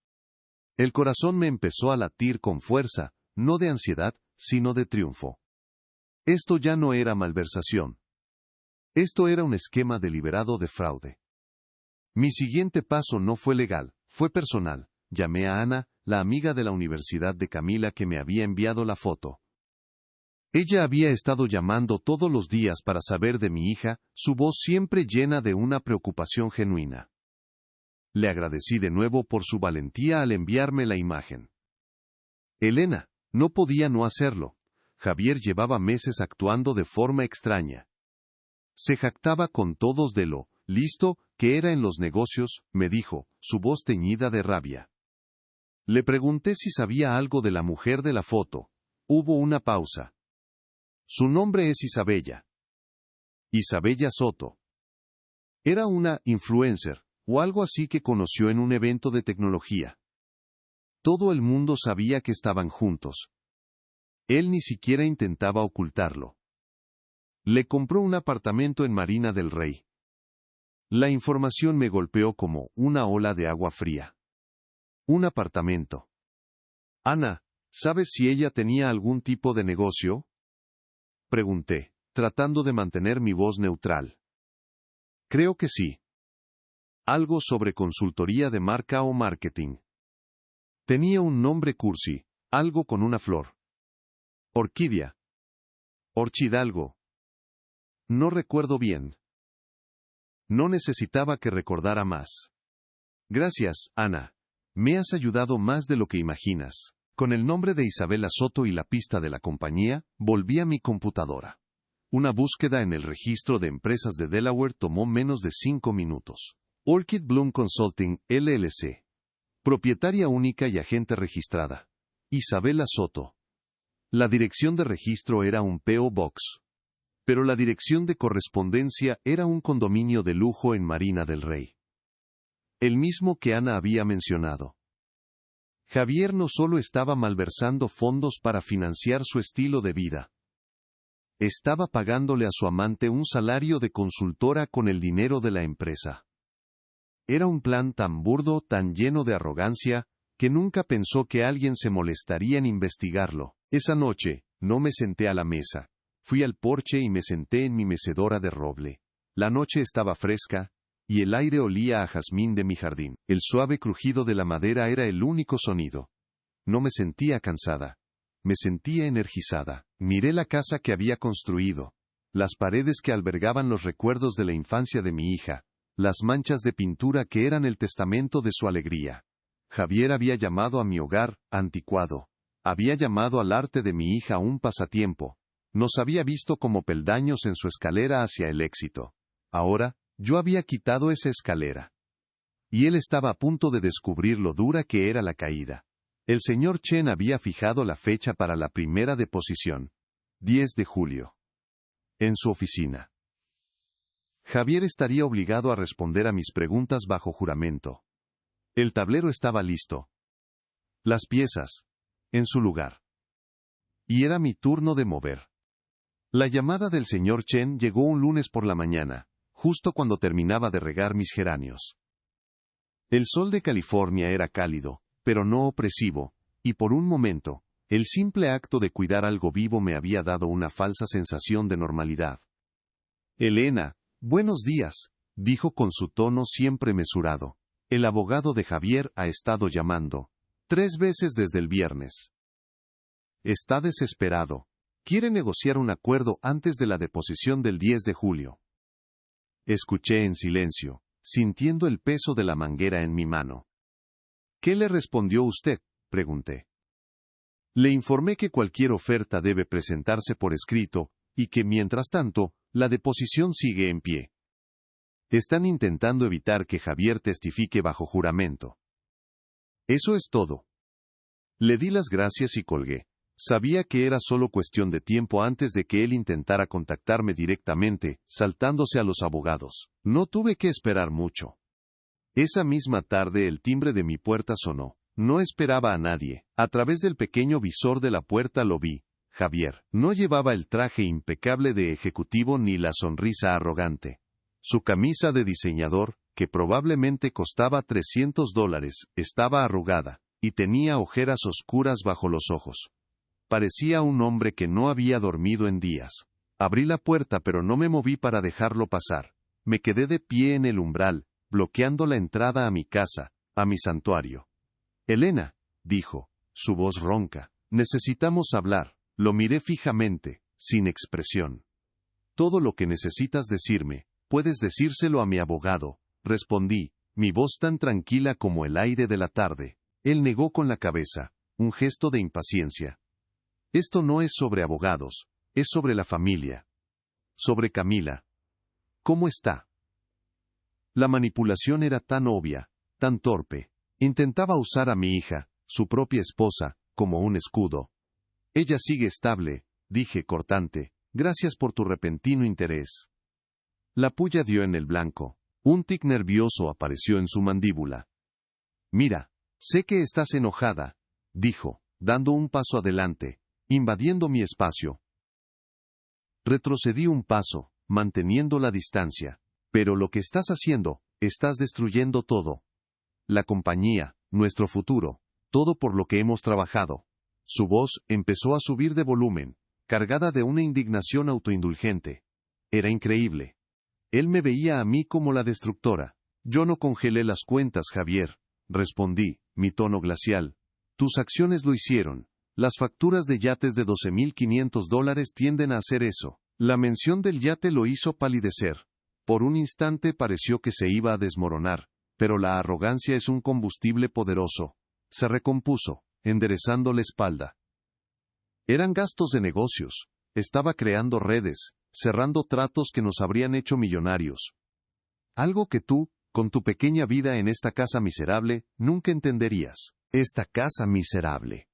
El corazón me empezó a latir con fuerza, no de ansiedad, sino de triunfo. Esto ya no era malversación. Esto era un esquema deliberado de fraude. Mi siguiente paso no fue legal, fue personal. Llamé a Ana, la amiga de la universidad de Camila que me había enviado la foto. Ella había estado llamando todos los días para saber de mi hija, su voz siempre llena de una preocupación genuina. Le agradecí de nuevo por su valentía al enviarme la imagen. Elena, no podía no hacerlo. Javier llevaba meses actuando de forma extraña. Se jactaba con todos de lo listo que era en los negocios, me dijo, su voz teñida de rabia. Le pregunté si sabía algo de la mujer de la foto. Hubo una pausa. Su nombre es Isabella. Isabella Soto. Era una influencer, o algo así que conoció en un evento de tecnología. Todo el mundo sabía que estaban juntos. Él ni siquiera intentaba ocultarlo. Le compró un apartamento en Marina del Rey. La información me golpeó como una ola de agua fría. Un apartamento. Ana, ¿sabes si ella tenía algún tipo de negocio? Pregunté, tratando de mantener mi voz neutral. Creo que sí. Algo sobre consultoría de marca o marketing. Tenía un nombre cursi, algo con una flor. Orquídea. Orchidalgo. No recuerdo bien. No necesitaba que recordara más. Gracias, Ana. Me has ayudado más de lo que imaginas. Con el nombre de Isabella Soto y la pista de la compañía, volví a mi computadora. Una búsqueda en el registro de empresas de Delaware tomó menos de 5 minutos. Orchid Bloom Consulting, LLC. Propietaria única y agente registrada. Isabella Soto. La dirección de registro era un P.O. Box. Pero la dirección de correspondencia era un condominio de lujo en Marina del Rey. El mismo que Ana había mencionado. Javier no solo estaba malversando fondos para financiar su estilo de vida. Estaba pagándole a su amante un salario de consultora con el dinero de la empresa. Era un plan tan burdo, tan lleno de arrogancia, que nunca pensó que alguien se molestaría en investigarlo. Esa noche, no me senté a la mesa. Fui al porche y me senté en mi mecedora de roble. La noche estaba fresca, y el aire olía a jazmín de mi jardín. El suave crujido de la madera era el único sonido. No me sentía cansada. Me sentía energizada. Miré la casa que había construido, las paredes que albergaban los recuerdos de la infancia de mi hija, las manchas de pintura que eran el testamento de su alegría. Javier había llamado a mi hogar anticuado. Había llamado al arte de mi hija un pasatiempo. Nos había visto como peldaños en su escalera hacia el éxito. Ahora, yo había quitado esa escalera. Y él estaba a punto de descubrir lo dura que era la caída. El señor Chen había fijado la fecha para la primera deposición. 10 de julio. En su oficina. Javier estaría obligado a responder a mis preguntas bajo juramento. El tablero estaba listo. Las piezas, en su lugar. Y era mi turno de mover. La llamada del señor Chen llegó un lunes por la mañana, justo cuando terminaba de regar mis geranios. El sol de California era cálido, pero no opresivo, y por un momento, el simple acto de cuidar algo vivo me había dado una falsa sensación de normalidad. Elena, buenos días, dijo con su tono siempre mesurado. El abogado de Javier ha estado llamando 3 veces desde el viernes. Está desesperado. Quiere negociar un acuerdo antes de la deposición del 10 de julio. Escuché en silencio, sintiendo el peso de la manguera en mi mano. ¿Qué le respondió usted?, pregunté. Le informé que cualquier oferta debe presentarse por escrito, y que mientras tanto, la deposición sigue en pie. Están intentando evitar que Javier testifique bajo juramento. Eso es todo. Le di las gracias y colgué. Sabía que era solo cuestión de tiempo antes de que él intentara contactarme directamente, saltándose a los abogados. No tuve que esperar mucho. Esa misma tarde el timbre de mi puerta sonó. No esperaba a nadie. A través del pequeño visor de la puerta lo vi. Javier. No llevaba el traje impecable de ejecutivo ni la sonrisa arrogante. Su camisa de diseñador, que probablemente costaba $300, estaba arrugada, y tenía ojeras oscuras bajo los ojos. Parecía un hombre que no había dormido en días. Abrí la puerta pero no me moví para dejarlo pasar. Me quedé de pie en el umbral, bloqueando la entrada a mi casa, a mi santuario. Elena, dijo, su voz ronca, necesitamos hablar. Lo miré fijamente, sin expresión. Todo lo que necesitas decirme, puedes decírselo a mi abogado, respondí, mi voz tan tranquila como el aire de la tarde. Él negó con la cabeza, un gesto de impaciencia. Esto no es sobre abogados, es sobre la familia. Sobre Camila. ¿Cómo está? La manipulación era tan obvia, tan torpe. Intentaba usar a mi hija, su propia esposa, como un escudo. Ella sigue estable, dije cortante. Gracias por tu repentino interés. La puya dio en el blanco. Un tic nervioso apareció en su mandíbula. Mira, sé que estás enojada, dijo, dando un paso adelante, invadiendo mi espacio. Retrocedí un paso, manteniendo la distancia. Pero lo que estás haciendo, estás destruyendo todo. La compañía, nuestro futuro, todo por lo que hemos trabajado. Su voz empezó a subir de volumen, cargada de una indignación autoindulgente. Era increíble. Él me veía a mí como la destructora. Yo no congelé las cuentas, Javier, respondí, mi tono glacial. Tus acciones lo hicieron. Las facturas de yates de $12,500 tienden a hacer eso. La mención del yate lo hizo palidecer. Por un instante pareció que se iba a desmoronar, pero la arrogancia es un combustible poderoso. Se recompuso, enderezando la espalda. Eran gastos de negocios. Estaba creando redes, cerrando tratos que nos habrían hecho millonarios. Algo que tú, con tu pequeña vida en esta casa miserable, nunca entenderías. Esta casa miserable.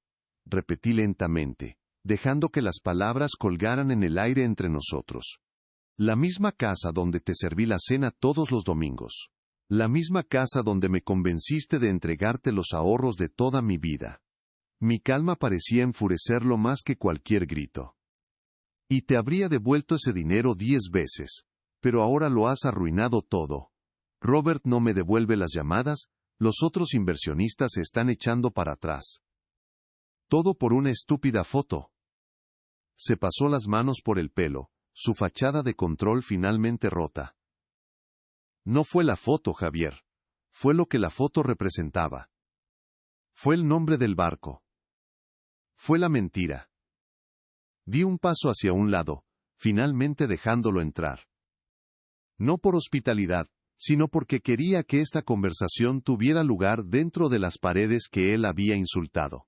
Repetí lentamente, dejando que las palabras colgaran en el aire entre nosotros. La misma casa donde te serví la cena todos los domingos. La misma casa donde me convenciste de entregarte los ahorros de toda mi vida. Mi calma parecía enfurecerlo más que cualquier grito. Y te habría devuelto ese dinero 10 veces, pero ahora lo has arruinado todo. Robert no me devuelve las llamadas, los otros inversionistas se están echando para atrás. Todo por una estúpida foto. Se pasó las manos por el pelo, su fachada de control finalmente rota. No fue la foto, Javier. Fue lo que la foto representaba. Fue el nombre del barco. Fue la mentira. Di un paso hacia un lado, finalmente dejándolo entrar. No por hospitalidad, sino porque quería que esta conversación tuviera lugar dentro de las paredes que él había insultado.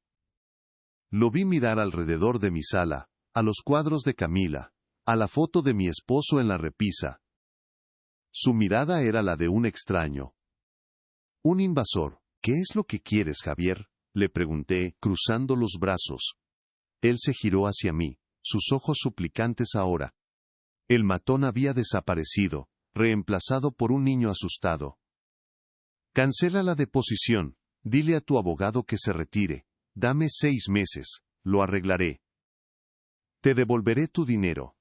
Lo vi mirar alrededor de mi sala, a los cuadros de Camila, a la foto de mi esposo en la repisa. Su mirada era la de un extraño. Un invasor. ¿Qué es lo que quieres, Javier?, le pregunté, cruzando los brazos. Él se giró hacia mí, sus ojos suplicantes ahora. El matón había desaparecido, reemplazado por un niño asustado. Cancela la deposición, dile a tu abogado que se retire, dame 6 meses, lo arreglaré. Te devolveré tu dinero.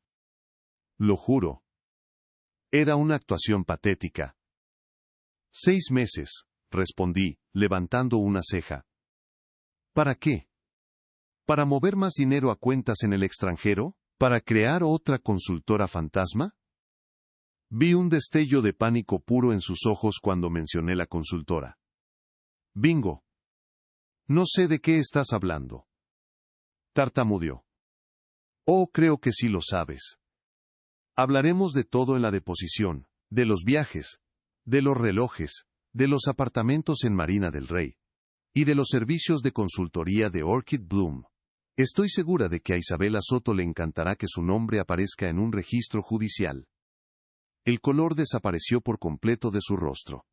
Lo juro. Era una actuación patética. 6 meses, respondí, levantando una ceja. ¿Para qué? ¿Para mover más dinero a cuentas en el extranjero? ¿Para crear otra consultora fantasma? Vi un destello de pánico puro en sus ojos cuando mencioné la consultora. Bingo. No sé de qué estás hablando. Tartamudeó. Oh, creo que sí lo sabes. Hablaremos de todo en la deposición, de los viajes, de los relojes, de los apartamentos en Marina del Rey, y de los servicios de consultoría de Orchid Bloom. Estoy segura de que a Isabela Soto le encantará que su nombre aparezca en un registro judicial. El color desapareció por completo de su rostro.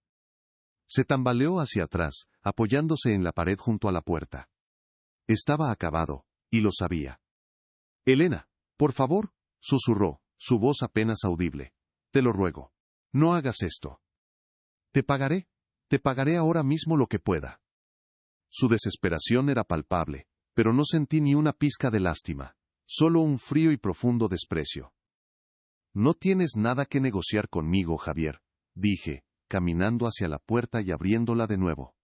Se tambaleó hacia atrás, apoyándose en la pared junto a la puerta. Estaba acabado, y lo sabía. Elena, por favor, susurró, su voz apenas audible. Te lo ruego. No hagas esto. Te pagaré ahora mismo lo que pueda. Su desesperación era palpable, pero no sentí ni una pizca de lástima, solo un frío y profundo desprecio. No tienes nada que negociar conmigo, Javier, dije, caminando hacia la puerta y abriéndola de nuevo.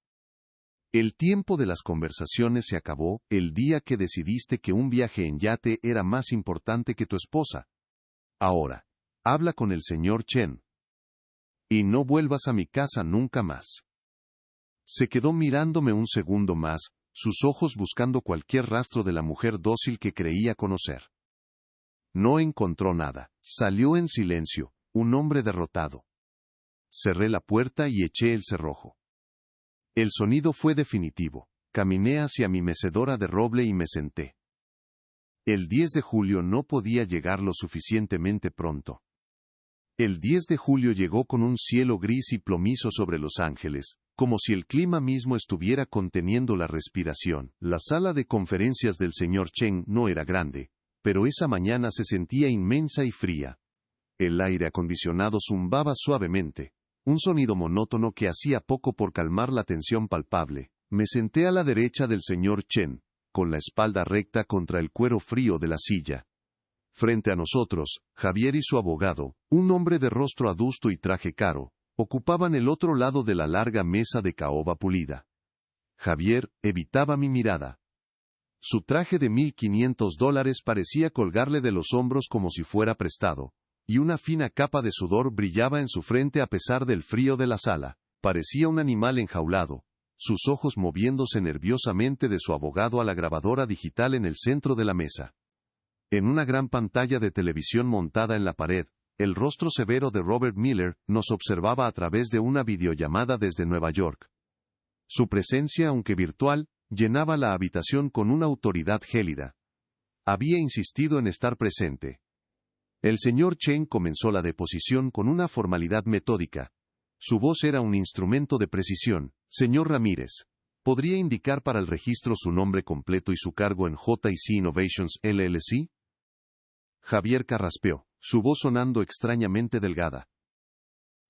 El tiempo de las conversaciones se acabó el día que decidiste que un viaje en yate era más importante que tu esposa. Ahora, habla con el señor Chen. Y no vuelvas a mi casa nunca más. Se quedó mirándome un segundo más, sus ojos buscando cualquier rastro de la mujer dócil que creía conocer. No encontró nada. Salió en silencio, un hombre derrotado. Cerré la puerta y eché el cerrojo. El sonido fue definitivo. Caminé hacia mi mecedora de roble y me senté. El 10 de julio no podía llegar lo suficientemente pronto. El 10 de julio llegó con un cielo gris y plomizo sobre Los Ángeles, como si el clima mismo estuviera conteniendo la respiración. La sala de conferencias del señor Chen no era grande, pero esa mañana se sentía inmensa y fría. El aire acondicionado zumbaba suavemente, un sonido monótono que hacía poco por calmar la tensión palpable. Me senté a la derecha del señor Chen, con la espalda recta contra el cuero frío de la silla. Frente a nosotros, Javier y su abogado, un hombre de rostro adusto y traje caro, ocupaban el otro lado de la larga mesa de caoba pulida. Javier evitaba mi mirada. Su traje de $1,500 parecía colgarle de los hombros como si fuera prestado, y una fina capa de sudor brillaba en su frente a pesar del frío de la sala. Parecía un animal enjaulado, sus ojos moviéndose nerviosamente de su abogado a la grabadora digital en el centro de la mesa. En una gran pantalla de televisión montada en la pared, el rostro severo de Robert Miller nos observaba a través de una videollamada desde Nueva York. Su presencia, aunque virtual, llenaba la habitación con una autoridad gélida. Había insistido en estar presente. El señor Chen comenzó la deposición con una formalidad metódica. Su voz era un instrumento de precisión. Señor Ramírez, ¿podría indicar para el registro su nombre completo y su cargo en J&C Innovations LLC? Javier carraspeó, su voz sonando extrañamente delgada.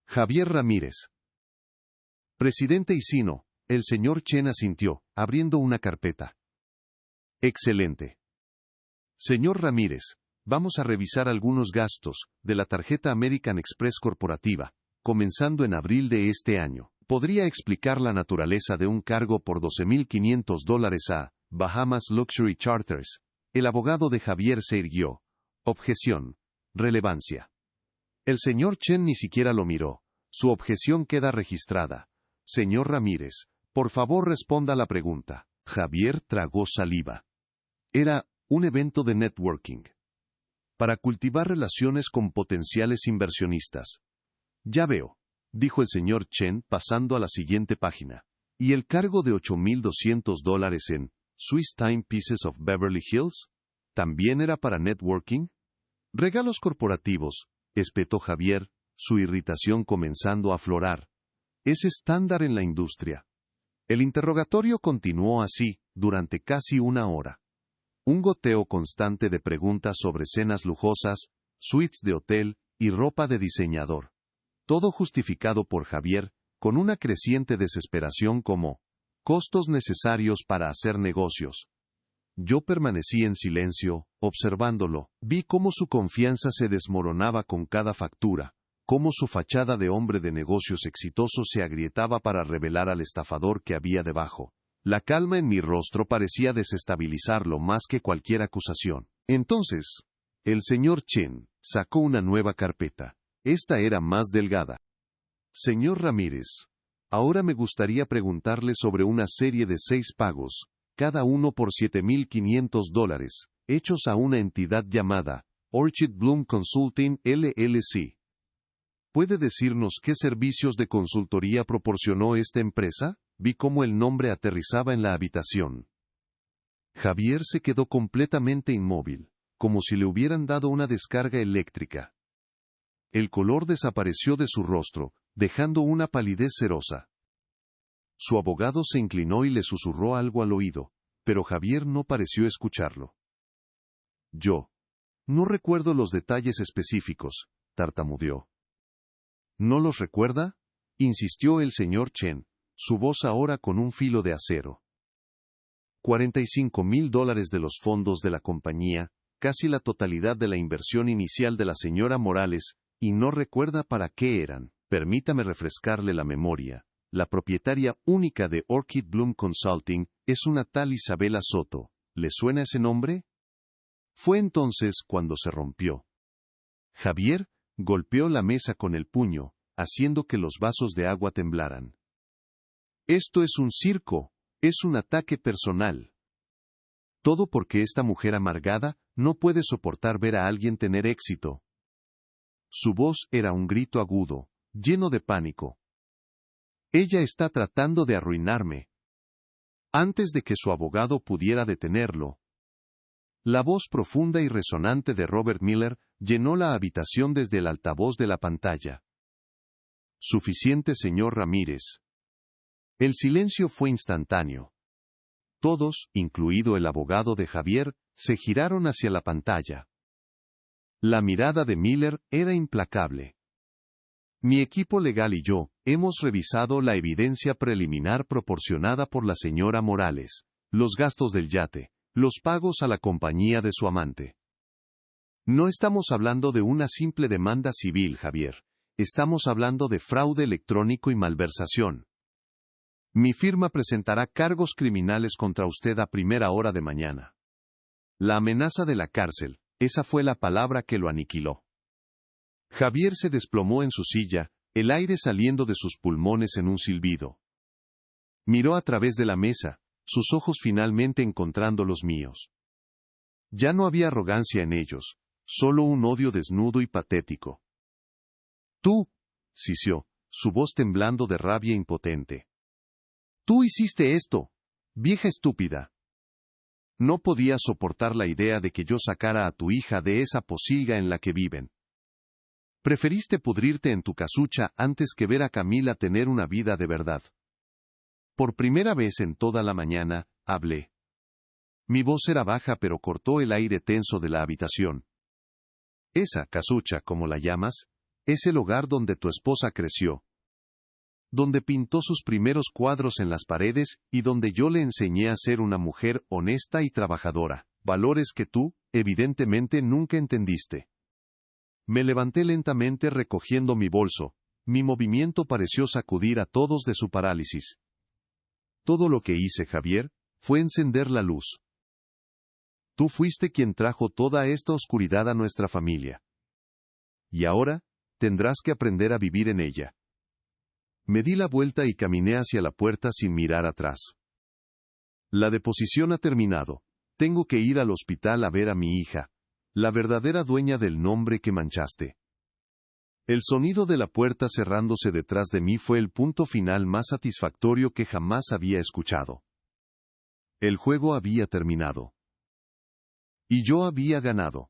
Javier Ramírez. Presidente Icino, el señor Chen asintió, abriendo una carpeta. Excelente. Señor Ramírez, vamos a revisar algunos gastos de la tarjeta American Express corporativa, comenzando en abril de este año. ¿Podría explicar la naturaleza de un cargo por $12,500 a Bahamas Luxury Charters? El abogado de Javier se irguió. Objeción. Relevancia. El señor Chen ni siquiera lo miró. Su objeción queda registrada. Señor Ramírez, por favor responda a la pregunta. Javier tragó saliva. Era un evento de networking. Para cultivar relaciones con potenciales inversionistas. Ya veo, dijo el señor Chen pasando a la siguiente página. ¿Y el cargo de $8,200 en Swiss Time Pieces of Beverly Hills? ¿También era para networking? Regalos corporativos, espetó Javier, su irritación comenzando a aflorar. Es estándar en la industria. El interrogatorio continuó así, durante casi una hora. Un goteo constante de preguntas sobre cenas lujosas, suites de hotel y ropa de diseñador. Todo justificado por Javier, con una creciente desesperación como costos necesarios para hacer negocios. Yo permanecí en silencio, observándolo. Vi cómo su confianza se desmoronaba con cada factura, cómo su fachada de hombre de negocios exitoso se agrietaba para revelar al estafador que había debajo. La calma en mi rostro parecía desestabilizarlo más que cualquier acusación. Entonces, el señor Chen sacó una nueva carpeta. Esta era más delgada. Señor Ramírez, ahora me gustaría preguntarle sobre una serie de 6 pagos, cada uno por $7,500, hechos a una entidad llamada Orchid Bloom Consulting LLC. ¿Puede decirnos qué servicios de consultoría proporcionó esta empresa? Vi cómo el nombre aterrizaba en la habitación. Javier se quedó completamente inmóvil, como si le hubieran dado una descarga eléctrica. El color desapareció de su rostro, dejando una palidez cerosa. Su abogado se inclinó y le susurró algo al oído, pero Javier no pareció escucharlo. Yo. No recuerdo los detalles específicos, tartamudeó. ¿No los recuerda? Insistió el señor Chen, su voz ahora con un filo de acero. $45,000 de los fondos de la compañía, casi la totalidad de la inversión inicial de la señora Morales, y no recuerda para qué eran. Permítame refrescarle la memoria. La propietaria única de Orchid Bloom Consulting es una tal Isabela Soto. ¿Le suena ese nombre? Fue entonces cuando se rompió. Javier golpeó la mesa con el puño, haciendo que los vasos de agua temblaran. Esto es un circo, es un ataque personal. Todo porque esta mujer amargada no puede soportar ver a alguien tener éxito. Su voz era un grito agudo, lleno de pánico. Ella está tratando de arruinarme. Antes de que su abogado pudiera detenerlo. La voz profunda y resonante de Robert Miller llenó la habitación desde el altavoz de la pantalla. Suficiente, señor Ramírez. El silencio fue instantáneo. Todos, incluido el abogado de Javier, se giraron hacia la pantalla. La mirada de Miller era implacable. Mi equipo legal y yo hemos revisado la evidencia preliminar proporcionada por la señora Morales, los gastos del yate, los pagos a la compañía de su amante. No estamos hablando de una simple demanda civil, Javier. Estamos hablando de fraude electrónico y malversación. Mi firma presentará cargos criminales contra usted a primera hora de mañana. La amenaza de la cárcel, esa fue la palabra que lo aniquiló. Javier se desplomó en su silla, el aire saliendo de sus pulmones en un silbido. Miró a través de la mesa, sus ojos finalmente encontrando los míos. Ya no había arrogancia en ellos, solo un odio desnudo y patético. Tú, sisió, su voz temblando de rabia impotente. Tú hiciste esto, vieja estúpida. No podía soportar la idea de que yo sacara a tu hija de esa pocilga en la que viven. Preferiste pudrirte en tu casucha antes que ver a Camila tener una vida de verdad. Por primera vez en toda la mañana, hablé. Mi voz era baja pero cortó el aire tenso de la habitación. Esa casucha, como la llamas, es el hogar donde tu esposa creció. Donde pintó sus primeros cuadros en las paredes y donde yo le enseñé a ser una mujer honesta y trabajadora, valores que tú, evidentemente, nunca entendiste. Me levanté lentamente recogiendo mi bolso. Mi movimiento pareció sacudir a todos de su parálisis. Todo lo que hice, Javier, fue encender la luz. Tú fuiste quien trajo toda esta oscuridad a nuestra familia. Y ahora, tendrás que aprender a vivir en ella. Me di la vuelta y caminé hacia la puerta sin mirar atrás. La deposición ha terminado. Tengo que ir al hospital a ver a mi hija, la verdadera dueña del nombre que manchaste. El sonido de la puerta cerrándose detrás de mí fue el punto final más satisfactorio que jamás había escuchado. El juego había terminado. Y yo había ganado.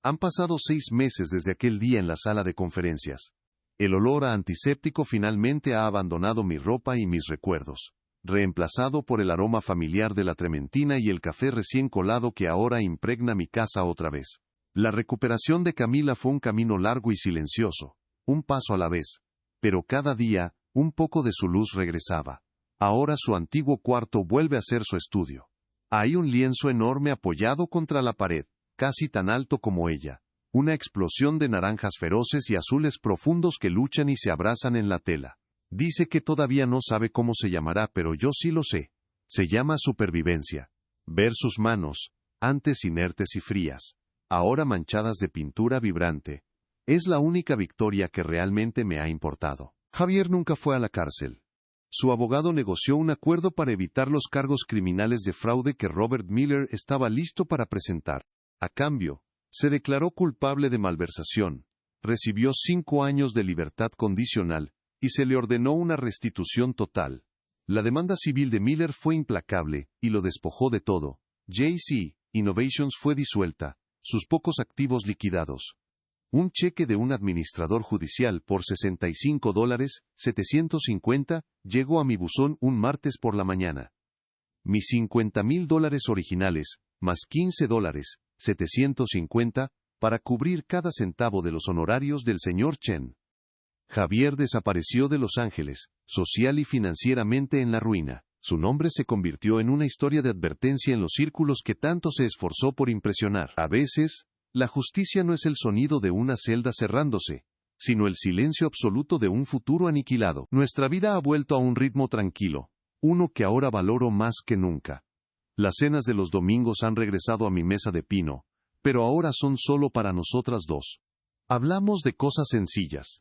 Han pasado 6 meses desde aquel día en la sala de conferencias. El olor a antiséptico finalmente ha abandonado mi ropa y mis recuerdos, reemplazado por el aroma familiar de la trementina y el café recién colado que ahora impregna mi casa otra vez. La recuperación de Camila fue un camino largo y silencioso, un paso a la vez, pero cada día, un poco de su luz regresaba. Ahora su antiguo cuarto vuelve a ser su estudio. Hay un lienzo enorme apoyado contra la pared, casi tan alto como ella. Una explosión de naranjas feroces y azules profundos que luchan y se abrazan en la tela. Dice que todavía no sabe cómo se llamará, pero yo sí lo sé. Se llama supervivencia. Ver sus manos, antes inertes y frías, ahora manchadas de pintura vibrante, es la única victoria que realmente me ha importado. Javier nunca fue a la cárcel. Su abogado negoció un acuerdo para evitar los cargos criminales de fraude que Robert Miller estaba listo para presentar. A cambio, se declaró culpable de malversación, recibió 5 años de libertad condicional, y se le ordenó una restitución total. La demanda civil de Miller fue implacable, y lo despojó de todo. JC Innovations fue disuelta, sus pocos activos liquidados. Un cheque de un administrador judicial por $65,750 llegó a mi buzón un martes por la mañana. Mis $50,000 originales, más $15,750, para cubrir cada centavo de los honorarios del señor Chen. Javier desapareció de Los Ángeles, social y financieramente en la ruina. Su nombre se convirtió en una historia de advertencia en los círculos que tanto se esforzó por impresionar. A veces, la justicia no es el sonido de una celda cerrándose, sino el silencio absoluto de un futuro aniquilado. Nuestra vida ha vuelto a un ritmo tranquilo, uno que ahora valoro más que nunca. Las cenas de los domingos han regresado a mi mesa de pino, pero ahora son solo para nosotras dos. Hablamos de cosas sencillas.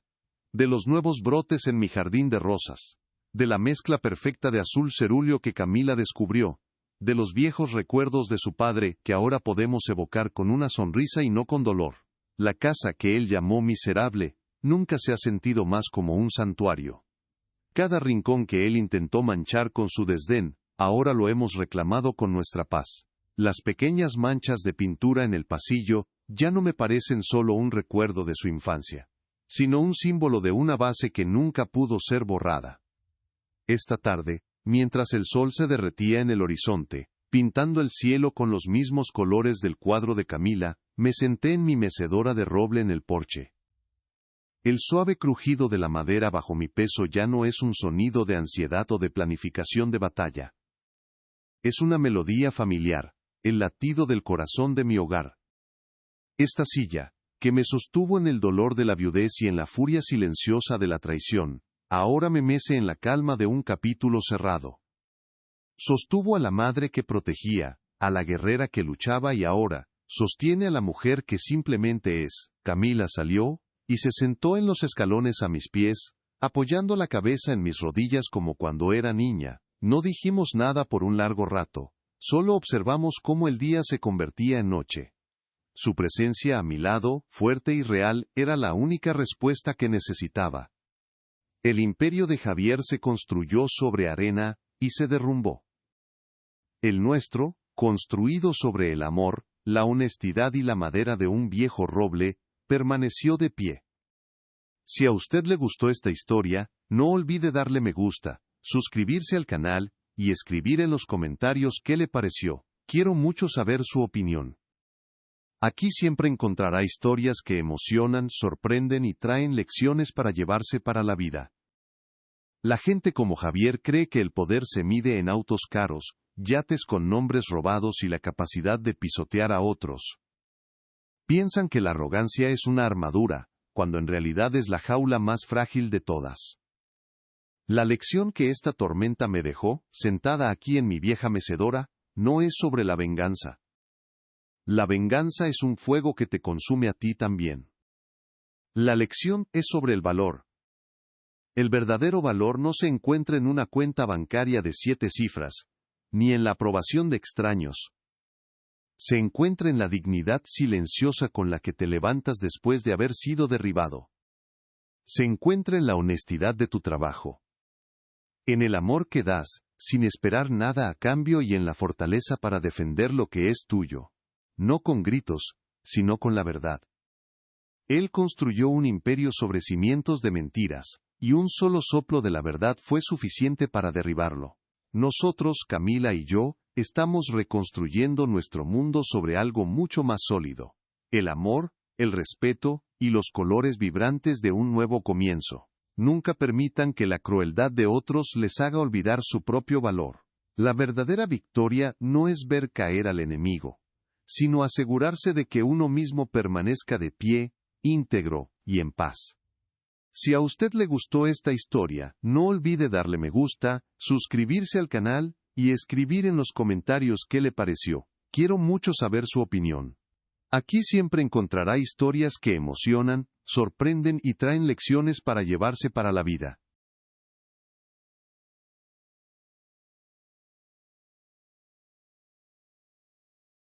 De los nuevos brotes en mi jardín de rosas. De la mezcla perfecta de azul cerúleo que Camila descubrió. De los viejos recuerdos de su padre que ahora podemos evocar con una sonrisa y no con dolor. La casa que él llamó miserable, nunca se ha sentido más como un santuario. Cada rincón que él intentó manchar con su desdén, ahora lo hemos reclamado con nuestra paz. Las pequeñas manchas de pintura en el pasillo ya no me parecen solo un recuerdo de su infancia, sino un símbolo de una base que nunca pudo ser borrada. Esta tarde, mientras el sol se derretía en el horizonte, pintando el cielo con los mismos colores del cuadro de Camila, me senté en mi mecedora de roble en el porche. El suave crujido de la madera bajo mi peso ya no es un sonido de ansiedad o de planificación de batalla. Es una melodía familiar, el latido del corazón de mi hogar. Esta silla, que me sostuvo en el dolor de la viudez y en la furia silenciosa de la traición, ahora me mece en la calma de un capítulo cerrado. Sostuvo a la madre que protegía, a la guerrera que luchaba y ahora, sostiene a la mujer que simplemente es. Camila salió, y se sentó en los escalones a mis pies, apoyando la cabeza en mis rodillas como cuando era niña. No dijimos nada por un largo rato, solo observamos cómo el día se convertía en noche. Su presencia a mi lado, fuerte y real, era la única respuesta que necesitaba. El imperio de Javier se construyó sobre arena, y se derrumbó. El nuestro, construido sobre el amor, la honestidad y la madera de un viejo roble, permaneció de pie. Si a usted le gustó esta historia, no olvide darle me gusta, suscribirse al canal, y escribir en los comentarios qué le pareció. Quiero mucho saber su opinión. Aquí siempre encontrará historias que emocionan, sorprenden y traen lecciones para llevarse para la vida. La gente como Javier cree que el poder se mide en autos caros, yates con nombres robados y la capacidad de pisotear a otros. Piensan que la arrogancia es una armadura, cuando en realidad es la jaula más frágil de todas. La lección que esta tormenta me dejó, sentada aquí en mi vieja mecedora, no es sobre la venganza. La venganza es un fuego que te consume a ti también. La lección es sobre el valor. El verdadero valor no se encuentra en una cuenta bancaria de 7 cifras, ni en la aprobación de extraños. Se encuentra en la dignidad silenciosa con la que te levantas después de haber sido derribado. Se encuentra en la honestidad de tu trabajo. En el amor que das, sin esperar nada a cambio y en la fortaleza para defender lo que es tuyo. No con gritos, sino con la verdad. Él construyó un imperio sobre cimientos de mentiras, y un solo soplo de la verdad fue suficiente para derribarlo. Nosotros, Camila y yo, estamos reconstruyendo nuestro mundo sobre algo mucho más sólido. El amor, el respeto, y los colores vibrantes de un nuevo comienzo. Nunca permitan que la crueldad de otros les haga olvidar su propio valor. La verdadera victoria no es ver caer al enemigo, sino asegurarse de que uno mismo permanezca de pie, íntegro y en paz. Si a usted le gustó esta historia, no olvide darle me gusta, suscribirse al canal, y escribir en los comentarios qué le pareció. Quiero mucho saber su opinión. Aquí siempre encontrará historias que emocionan, sorprenden y traen lecciones para llevarse para la vida.